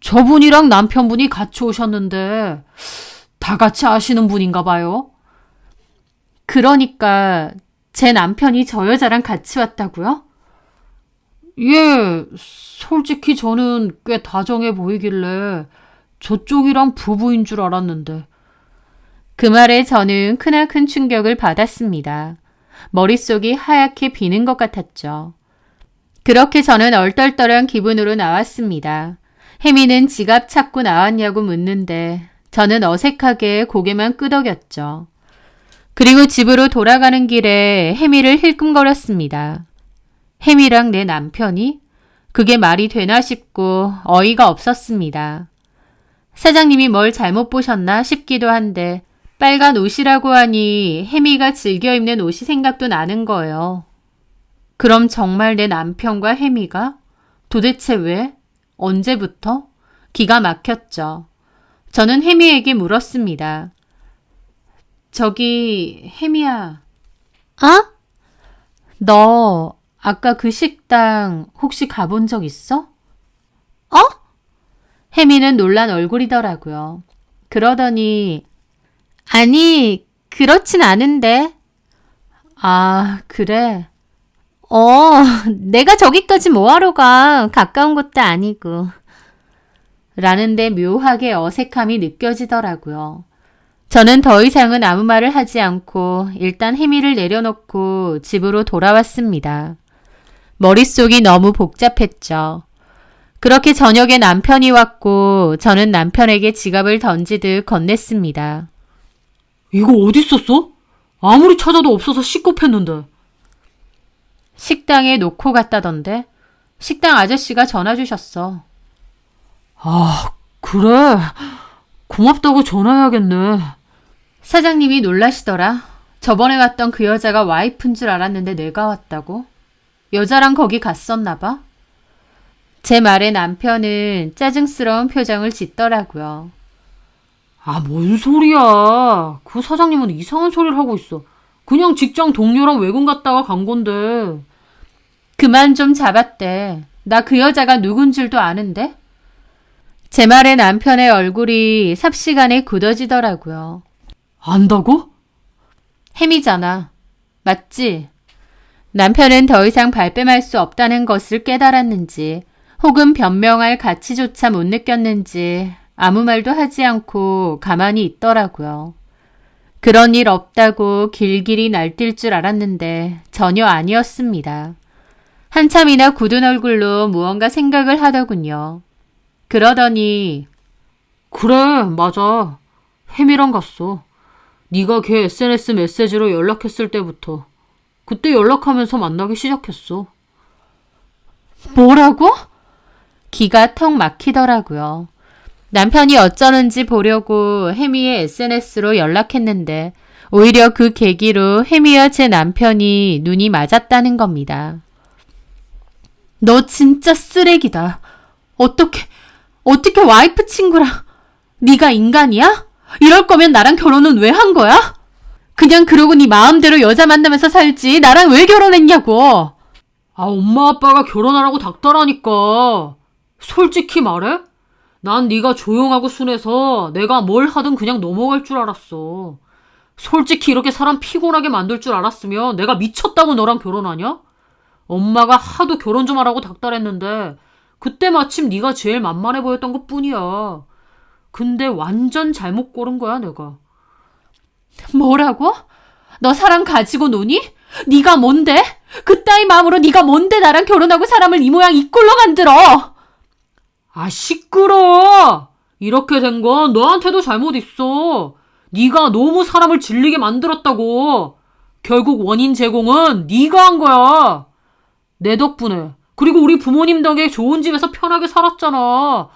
저분이랑 남편분이 같이 오셨는데 다 같이 아시는 분인가 봐요. 그러니까 제 남편이 저 여자랑 같이 왔다고요? 예, 솔직히 저는 꽤 다정해 보이길래 저쪽이랑 부부인 줄 알았는데. 그 말에 저는 크나큰 충격을 받았습니다. 머릿속이 하얗게 비는 것 같았죠. 그렇게 저는 얼떨떨한 기분으로 나왔습니다. 혜미는 지갑 찾고 나왔냐고 묻는데 저는 어색하게 고개만 끄덕였죠. 그리고 집으로 돌아가는 길에 혜미를 힐끔거렸습니다. 혜미랑 내 남편이? 그게 말이 되나 싶고 어이가 없었습니다. 사장님이 뭘 잘못 보셨나 싶기도 한데 빨간 옷이라고 하니 혜미가 즐겨 입는 옷이 생각도 나는 거예요. 그럼 정말 내 남편과 혜미가? 도대체 왜? 언제부터? 기가 막혔죠. 저는 혜미에게 물었습니다. 저기 혜미야. 너 아까 그 식당 혹시 가본 적 있어? 혜미는 놀란 얼굴이더라고요. 그러더니 아니, 그렇진 않은데. 아, 그래. 내가 저기까지 뭐하러 가. 가까운 것도 아니고. 라는데 묘하게 어색함이 느껴지더라고요. 저는 더 이상은 아무 말을 하지 않고 일단 혜미를 내려놓고 집으로 돌아왔습니다. 머릿속이 너무 복잡했죠. 그렇게 저녁에 남편이 왔고 저는 남편에게 지갑을 던지듯 건넸습니다. 이거 어디 있었어? 아무리 찾아도 없어서 씻고 식당에 놓고 갔다던데. 식당 아저씨가 전화 주셨어. 아, 그래. 고맙다고 전화해야겠네. 사장님이 놀라시더라. 저번에 왔던 그 여자가 와이프인 줄 알았는데 내가 왔다고? 여자랑 거기 갔었나 봐. 제 말에 남편은 짜증스러운 표정을 짓더라고요. 뭔 소리야. 그 사장님은 이상한 소리를 하고 있어. 그냥 직장 동료랑 외근 갔다가 간 건데. 그만 좀 잡았대. 나 그 여자가 누군 줄도 아는데? 제 말에 남편의 얼굴이 삽시간에 굳어지더라고요. 안다고? 혜미잖아. 맞지? 남편은 더 이상 발뺌할 수 없다는 것을 깨달았는지 혹은 변명할 가치조차 못 느꼈는지 아무 말도 하지 않고 가만히 있더라고요. 그런 일 없다고 길길이 날뛸 줄 알았는데 전혀 아니었습니다. 한참이나 굳은 얼굴로 무언가 생각을 하더군요. 그러더니 그래, 맞아. 혜미랑 갔어. 네가 걔 SNS 메시지로 연락했을 때부터. 그때 연락하면서 만나기 시작했어. 뭐라고? 기가 턱 막히더라고요. 남편이 어쩌는지 보려고 혜미의 SNS로 연락했는데 오히려 그 계기로 혜미와 제 남편이 눈이 맞았다는 겁니다. 너 진짜 쓰레기다. 어떻게 와이프 친구랑 네가 인간이야? 이럴 거면 나랑 결혼은 왜 한 거야? 그냥 그러고 네 마음대로 여자 만나면서 살지 나랑 왜 결혼했냐고. 엄마 아빠가 결혼하라고 닥달하니까. 솔직히 말해? 난 네가 조용하고 순해서 내가 뭘 하든 그냥 넘어갈 줄 알았어. 솔직히 이렇게 사람 피곤하게 만들 줄 알았으면 내가 미쳤다고 너랑 결혼하냐? 엄마가 하도 결혼 좀 하라고 닥달했는데 그때 마침 네가 제일 만만해 보였던 것뿐이야. 근데 완전 잘못 고른 거야, 내가. 뭐라고? 너 사람 가지고 노니? 네가 뭔데? 그따위 마음으로 네가 뭔데 나랑 결혼하고 사람을 이 모양 이 꼴로 만들어? 시끄러! 이렇게 된 건 너한테도 잘못 있어. 네가 너무 사람을 질리게 만들었다고. 결국 원인 제공은 네가 한 거야. 내 덕분에. 그리고 우리 부모님 덕에 좋은 집에서 편하게 살았잖아.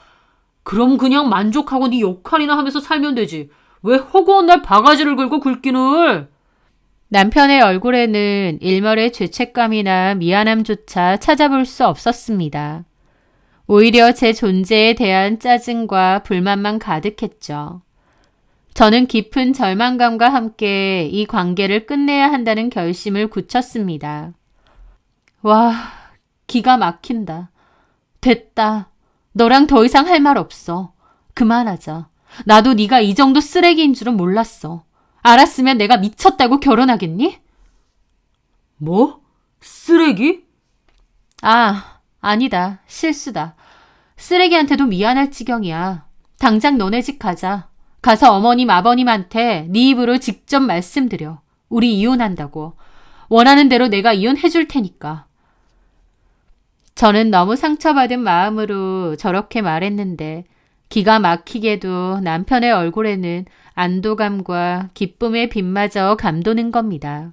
그럼 그냥 만족하고 네 역할이나 하면서 살면 되지. 왜 허구한 날 바가지를 긁고 긁기를. 남편의 얼굴에는 일말의 죄책감이나 미안함조차 찾아볼 수 없었습니다. 오히려 제 존재에 대한 짜증과 불만만 가득했죠. 저는 깊은 절망감과 함께 이 관계를 끝내야 한다는 결심을 굳혔습니다. 와, 기가 막힌다. 됐다. 너랑 더 이상 할 말 없어. 그만하자. 나도 네가 이 정도 쓰레기인 줄은 몰랐어. 알았으면 내가 미쳤다고 결혼하겠니? 뭐? 쓰레기? 아니다. 실수다. 쓰레기한테도 미안할 지경이야. 당장 너네 집 가자. 가서 어머님, 아버님한테 네 입으로 직접 말씀드려. 우리 이혼한다고. 원하는 대로 내가 이혼해 줄 테니까. 저는 너무 상처받은 마음으로 저렇게 말했는데 기가 막히게도 남편의 얼굴에는 안도감과 기쁨의 빛마저 감도는 겁니다.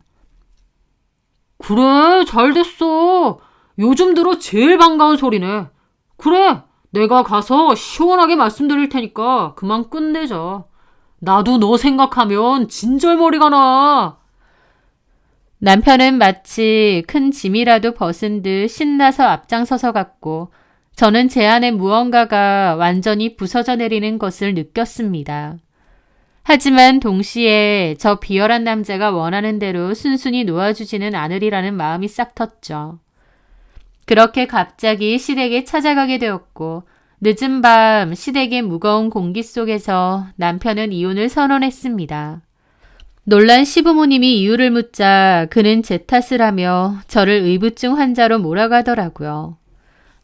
그래, 잘 됐어. 요즘 들어 제일 반가운 소리네. 그래, 내가 가서 시원하게 말씀드릴 테니까 그만 끝내자. 나도 너 생각하면 진절머리가 나. 남편은 마치 큰 짐이라도 벗은 듯 신나서 앞장서서 갔고 저는 제 안에 무언가가 완전히 부서져 내리는 것을 느꼈습니다. 하지만 동시에 저 비열한 남자가 원하는 대로 순순히 놓아주지는 않으리라는 마음이 싹 텄죠. 그렇게 갑자기 시댁에 찾아가게 되었고 늦은 밤 시댁의 무거운 공기 속에서 남편은 이혼을 선언했습니다. 놀란 시부모님이 이유를 묻자 그는 제 탓을 하며 저를 의부증 환자로 몰아가더라고요.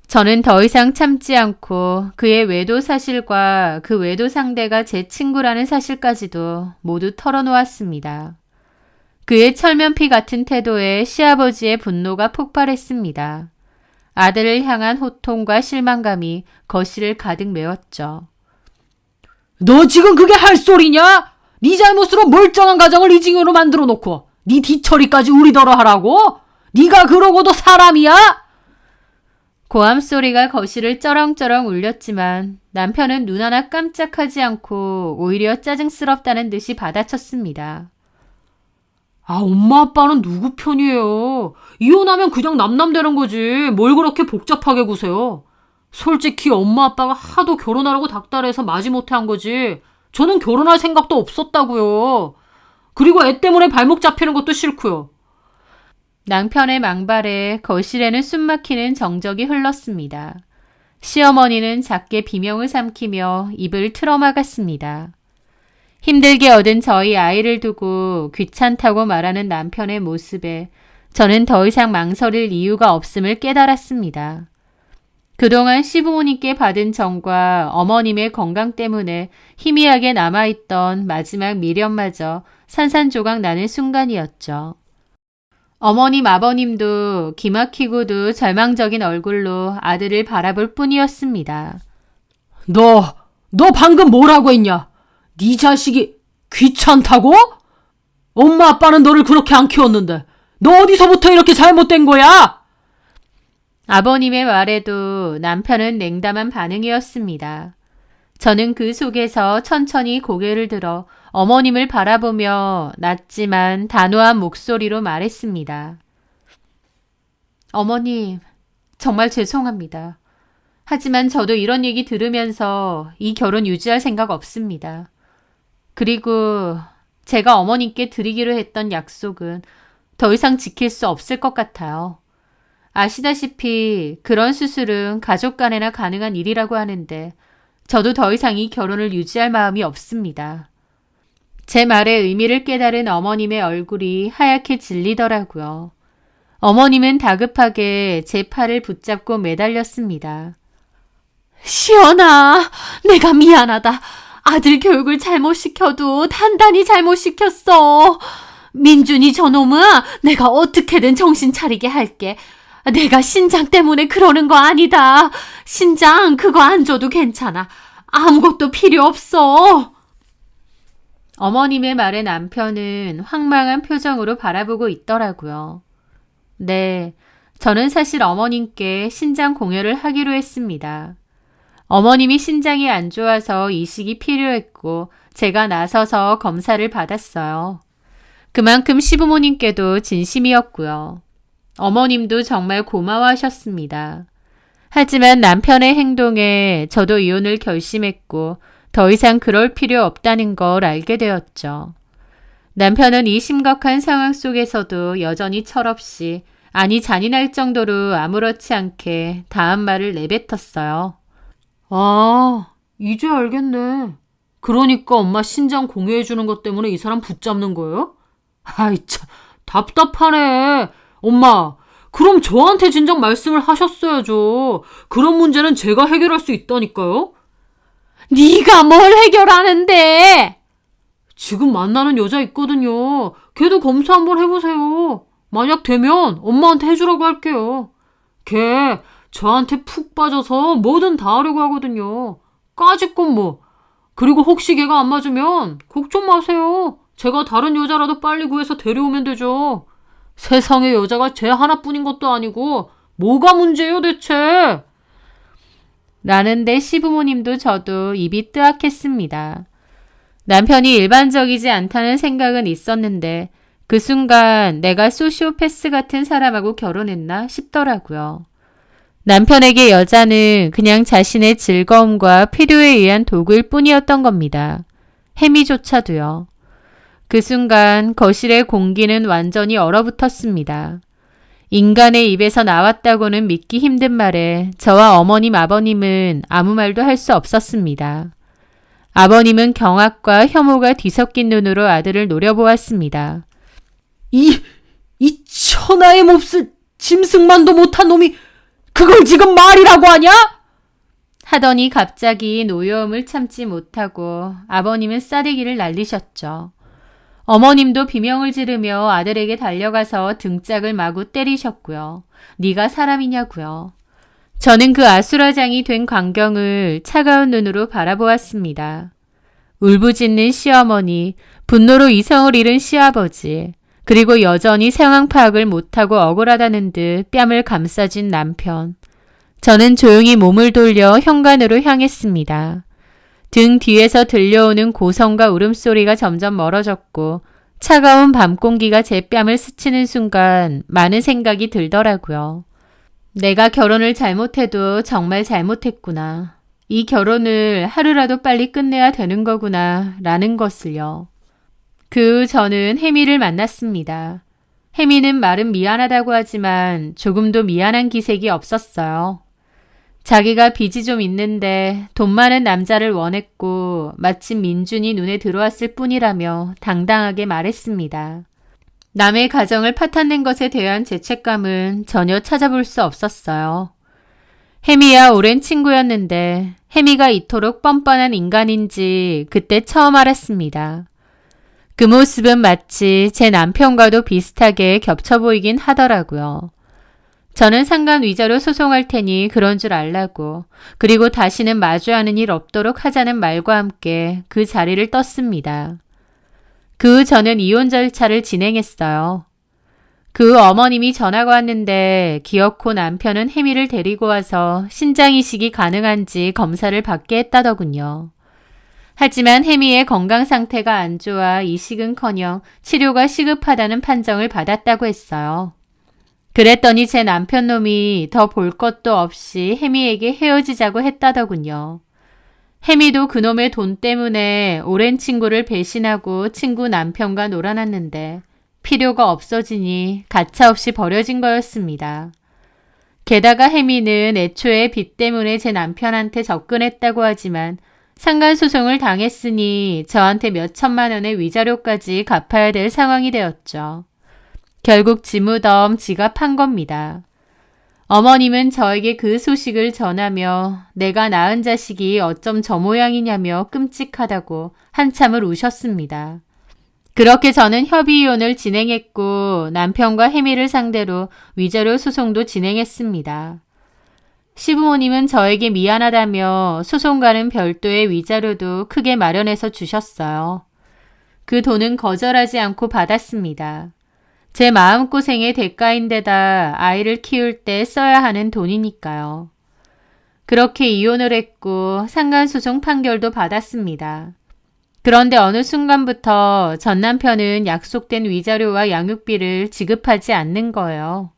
저는 더 이상 참지 않고 그의 외도 사실과 그 외도 상대가 제 친구라는 사실까지도 모두 털어놓았습니다. 그의 철면피 같은 태도에 시아버지의 분노가 폭발했습니다. 아들을 향한 호통과 실망감이 거실을 가득 메웠죠. 너 지금 그게 할 소리냐? 네 잘못으로 멀쩡한 가정을 이징으로 만들어 놓고 네 뒤처리까지 우리더러 하라고? 네가 그러고도 사람이야? 고함 소리가 거실을 쩌렁쩌렁 울렸지만 남편은 눈 하나 깜짝하지 않고 오히려 짜증스럽다는 듯이 받아쳤습니다. 엄마 아빠는 누구 편이에요? 이혼하면 그냥 남남되는 거지. 뭘 그렇게 복잡하게 구세요? 솔직히 엄마 아빠가 하도 결혼하라고 닥달해서 마지못해 한 거지. 저는 결혼할 생각도 없었다고요. 그리고 애 때문에 발목 잡히는 것도 싫고요. 남편의 망발에 거실에는 숨막히는 정적이 흘렀습니다. 시어머니는 작게 비명을 삼키며 입을 틀어막았습니다. 힘들게 얻은 저희 아이를 두고 귀찮다고 말하는 남편의 모습에 저는 더 이상 망설일 이유가 없음을 깨달았습니다. 그동안 시부모님께 받은 정과 어머님의 건강 때문에 희미하게 남아있던 마지막 미련마저 산산조각 나는 순간이었죠. 어머님 아버님도 기막히고도 절망적인 얼굴로 아들을 바라볼 뿐이었습니다. 너 방금 뭐라고 했냐? 네 자식이 귀찮다고? 엄마 아빠는 너를 그렇게 안 키웠는데 너 어디서부터 이렇게 잘못된 거야? 아버님의 말에도 남편은 냉담한 반응이었습니다. 저는 그 속에서 천천히 고개를 들어 어머님을 바라보며 낮지만 단호한 목소리로 말했습니다. 어머님, 정말 죄송합니다. 하지만 저도 이런 얘기 들으면서 이 결혼 유지할 생각 없습니다. 그리고 제가 어머님께 드리기로 했던 약속은 더 이상 지킬 수 없을 것 같아요. 아시다시피 그런 수술은 가족 간에나 가능한 일이라고 하는데 저도 더 이상 이 결혼을 유지할 마음이 없습니다. 제 말의 의미를 깨달은 어머님의 얼굴이 하얗게 질리더라고요. 어머님은 다급하게 제 팔을 붙잡고 매달렸습니다. 시연아, 내가 미안하다. 아들 교육을 잘못 시켜도 단단히 잘못 시켰어. 민준이 저놈은 내가 어떻게든 정신 차리게 할게. 내가 신장 때문에 그러는 거 아니다. 신장 그거 안 줘도 괜찮아. 아무것도 필요 없어. 어머님의 말에 남편은 황망한 표정으로 바라보고 있더라고요. 네, 저는 사실 어머님께 신장 공여를 하기로 했습니다. 어머님이 신장이 안 좋아서 이식이 필요했고 제가 나서서 검사를 받았어요. 그만큼 시부모님께도 진심이었고요. 어머님도 정말 고마워하셨습니다. 하지만 남편의 행동에 저도 이혼을 결심했고 더 이상 그럴 필요 없다는 걸 알게 되었죠. 남편은 이 심각한 상황 속에서도 여전히 철없이, 아니 잔인할 정도로 아무렇지 않게 다음 말을 내뱉었어요. 아, 이제 알겠네. 그러니까 엄마 신장 공유해주는 것 때문에 이 사람 붙잡는 거예요? 아이 참, 답답하네. 엄마, 그럼 저한테 진작 말씀을 하셨어야죠. 그런 문제는 제가 해결할 수 있다니까요. 네가 뭘 해결하는데? 지금 만나는 여자 있거든요. 걔도 검사 한번 해보세요. 만약 되면 엄마한테 해주라고 할게요. 걔 저한테 푹 빠져서 뭐든 다 하려고 하거든요. 까짓것 뭐. 그리고 혹시 걔가 안 맞으면 걱정 마세요. 제가 다른 여자라도 빨리 구해서 데려오면 되죠. 세상에 여자가 쟤 하나뿐인 것도 아니고 뭐가 문제예요 대체? 라는데 시부모님도 저도 입이 뜨악했습니다. 남편이 일반적이지 않다는 생각은 있었는데 그 순간 내가 소시오패스 같은 사람하고 결혼했나 싶더라고요. 남편에게 여자는 그냥 자신의 즐거움과 필요에 의한 도구일 뿐이었던 겁니다. 해미조차도요. 그 순간 거실의 공기는 완전히 얼어붙었습니다. 인간의 입에서 나왔다고는 믿기 힘든 말에 저와 어머님 아버님은 아무 말도 할 수 없었습니다. 아버님은 경악과 혐오가 뒤섞인 눈으로 아들을 노려보았습니다. 이 천하의 몹쓸 짐승만도 못한 놈이 그걸 지금 말이라고 하냐? 하더니 갑자기 노여움을 참지 못하고 아버님은 싸대기를 날리셨죠. 어머님도 비명을 지르며 아들에게 달려가서 등짝을 마구 때리셨고요. 네가 사람이냐고요. 저는 그 아수라장이 된 광경을 차가운 눈으로 바라보았습니다. 울부짖는 시어머니, 분노로 이성을 잃은 시아버지, 그리고 여전히 상황 파악을 못하고 억울하다는 듯 뺨을 감싸진 남편. 저는 조용히 몸을 돌려 현관으로 향했습니다. 등 뒤에서 들려오는 고성과 울음소리가 점점 멀어졌고 차가운 밤 공기가 제 뺨을 스치는 순간 많은 생각이 들더라고요. 내가 결혼을 잘못해도 정말 잘못했구나. 이 결혼을 하루라도 빨리 끝내야 되는 거구나 라는 것을요. 그 후 저는 혜미를 만났습니다. 혜미는 말은 미안하다고 하지만 조금도 미안한 기색이 없었어요. 자기가 빚이 좀 있는데 돈 많은 남자를 원했고 마침 민준이 눈에 들어왔을 뿐이라며 당당하게 말했습니다. 남의 가정을 파탄낸 것에 대한 죄책감은 전혀 찾아볼 수 없었어요. 혜미야 오랜 친구였는데 혜미가 이토록 뻔뻔한 인간인지 그때 처음 알았습니다. 그 모습은 마치 제 남편과도 비슷하게 겹쳐 보이긴 하더라고요. 저는 상간 위자료 소송할 테니 그런 줄 알라고, 그리고 다시는 마주하는 일 없도록 하자는 말과 함께 그 자리를 떴습니다. 그 후 저는 이혼 절차를 진행했어요. 그 후 어머님이 전화가 왔는데 기어코 남편은 혜미를 데리고 와서 신장이식이 가능한지 검사를 받게 했다더군요. 하지만 혜미의 건강 상태가 안 좋아 이식은커녕 치료가 시급하다는 판정을 받았다고 했어요. 그랬더니 제 남편 놈이 더 볼 것도 없이 혜미에게 헤어지자고 했다더군요. 혜미도 그놈의 돈 때문에 오랜 친구를 배신하고 친구 남편과 놀아났는데 필요가 없어지니 가차없이 버려진 거였습니다. 게다가 혜미는 애초에 빚 때문에 제 남편한테 접근했다고 하지만 상간소송을 당했으니 저한테 몇 천만 원의 위자료까지 갚아야 될 상황이 되었죠. 결국 지무덤 지가 판 겁니다. 어머님은 저에게 그 소식을 전하며 내가 낳은 자식이 어쩜 저 모양이냐며 끔찍하다고 한참을 우셨습니다. 그렇게 저는 협의이혼을 진행했고 남편과 혜미를 상대로 위자료 소송도 진행했습니다. 시부모님은 저에게 미안하다며 소송과는 별도의 위자료도 크게 마련해서 주셨어요. 그 돈은 거절하지 않고 받았습니다. 제 마음고생의 대가인데다 아이를 키울 때 써야 하는 돈이니까요. 그렇게 이혼을 했고 상간소송 판결도 받았습니다. 그런데 어느 순간부터 전 남편은 약속된 위자료와 양육비를 지급하지 않는 거예요.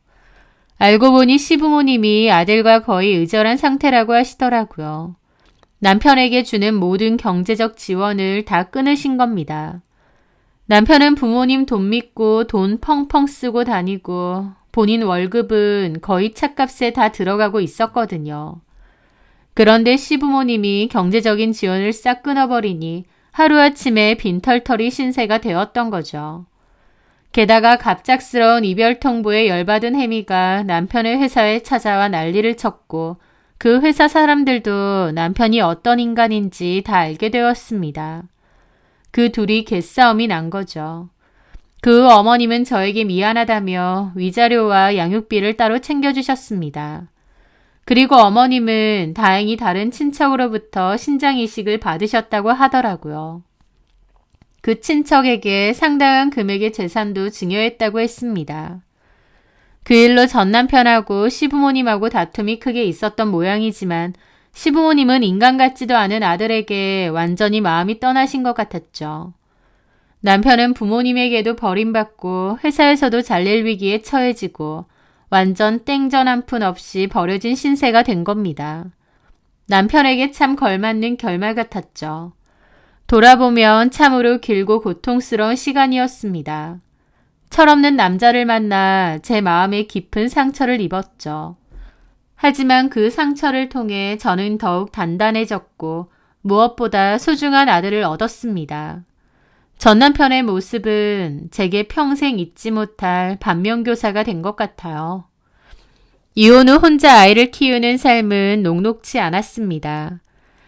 알고 보니 시부모님이 아들과 거의 의절한 상태라고 하시더라고요. 남편에게 주는 모든 경제적 지원을 다 끊으신 겁니다. 남편은 부모님 돈 믿고 돈 펑펑 쓰고 다니고 본인 월급은 거의 차값에 다 들어가고 있었거든요. 그런데 시부모님이 경제적인 지원을 싹 끊어버리니 하루아침에 빈털터리 신세가 되었던 거죠. 게다가 갑작스러운 이별 통보에 열받은 혜미가 남편의 회사에 찾아와 난리를 쳤고 그 회사 사람들도 남편이 어떤 인간인지 다 알게 되었습니다. 그 둘이 개싸움이 난 거죠. 그 어머님은 저에게 미안하다며 위자료와 양육비를 따로 챙겨주셨습니다. 그리고 어머님은 다행히 다른 친척으로부터 신장이식을 받으셨다고 하더라고요. 그 친척에게 상당한 금액의 재산도 증여했다고 했습니다. 그 일로 전 남편하고 시부모님하고 다툼이 크게 있었던 모양이지만 시부모님은 인간 같지도 않은 아들에게 완전히 마음이 떠나신 것 같았죠. 남편은 부모님에게도 버림받고 회사에서도 잘릴 위기에 처해지고 완전 땡전 한 푼 없이 버려진 신세가 된 겁니다. 남편에게 참 걸맞는 결말 같았죠. 돌아보면 참으로 길고 고통스러운 시간이었습니다. 철없는 남자를 만나 제 마음에 깊은 상처를 입었죠. 하지만 그 상처를 통해 저는 더욱 단단해졌고 무엇보다 소중한 아들을 얻었습니다. 전 남편의 모습은 제게 평생 잊지 못할 반면교사가 된 것 같아요. 이혼 후 혼자 아이를 키우는 삶은 녹록지 않았습니다.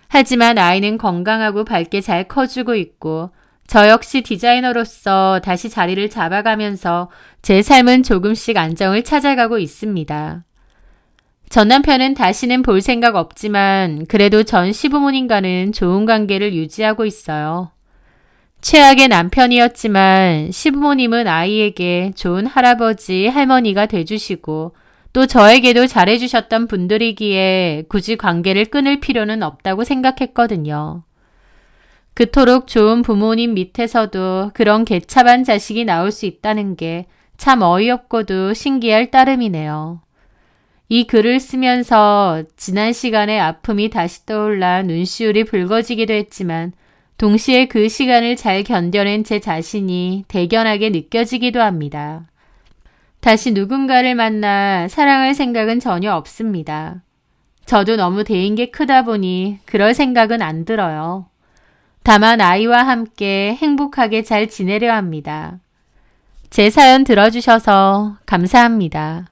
하지만 아이는 건강하고 밝게 잘 커주고 있고 저 역시 디자이너로서 다시 자리를 잡아가면서 제 삶은 조금씩 안정을 찾아가고 있습니다. 전 남편은 다시는 볼 생각 없지만 그래도 전 시부모님과는 좋은 관계를 유지하고 있어요. 최악의 남편이었지만 시부모님은 아이에게 좋은 할아버지, 할머니가 돼주시고 또 저에게도 잘해주셨던 분들이기에 굳이 관계를 끊을 필요는 없다고 생각했거든요. 그토록 좋은 부모님 밑에서도 그런 개차반 자식이 나올 수 있다는 게 참 어이없고도 신기할 따름이네요. 이 글을 쓰면서 지난 시간의 아픔이 다시 떠올라 눈시울이 붉어지기도 했지만 동시에 그 시간을 잘 견뎌낸 제 자신이 대견하게 느껴지기도 합니다. 다시 누군가를 만나 사랑할 생각은 전혀 없습니다. 저도 너무 대인 게 크다 보니 그럴 생각은 안 들어요. 다만 아이와 함께 행복하게 잘 지내려 합니다. 제 사연 들어주셔서 감사합니다.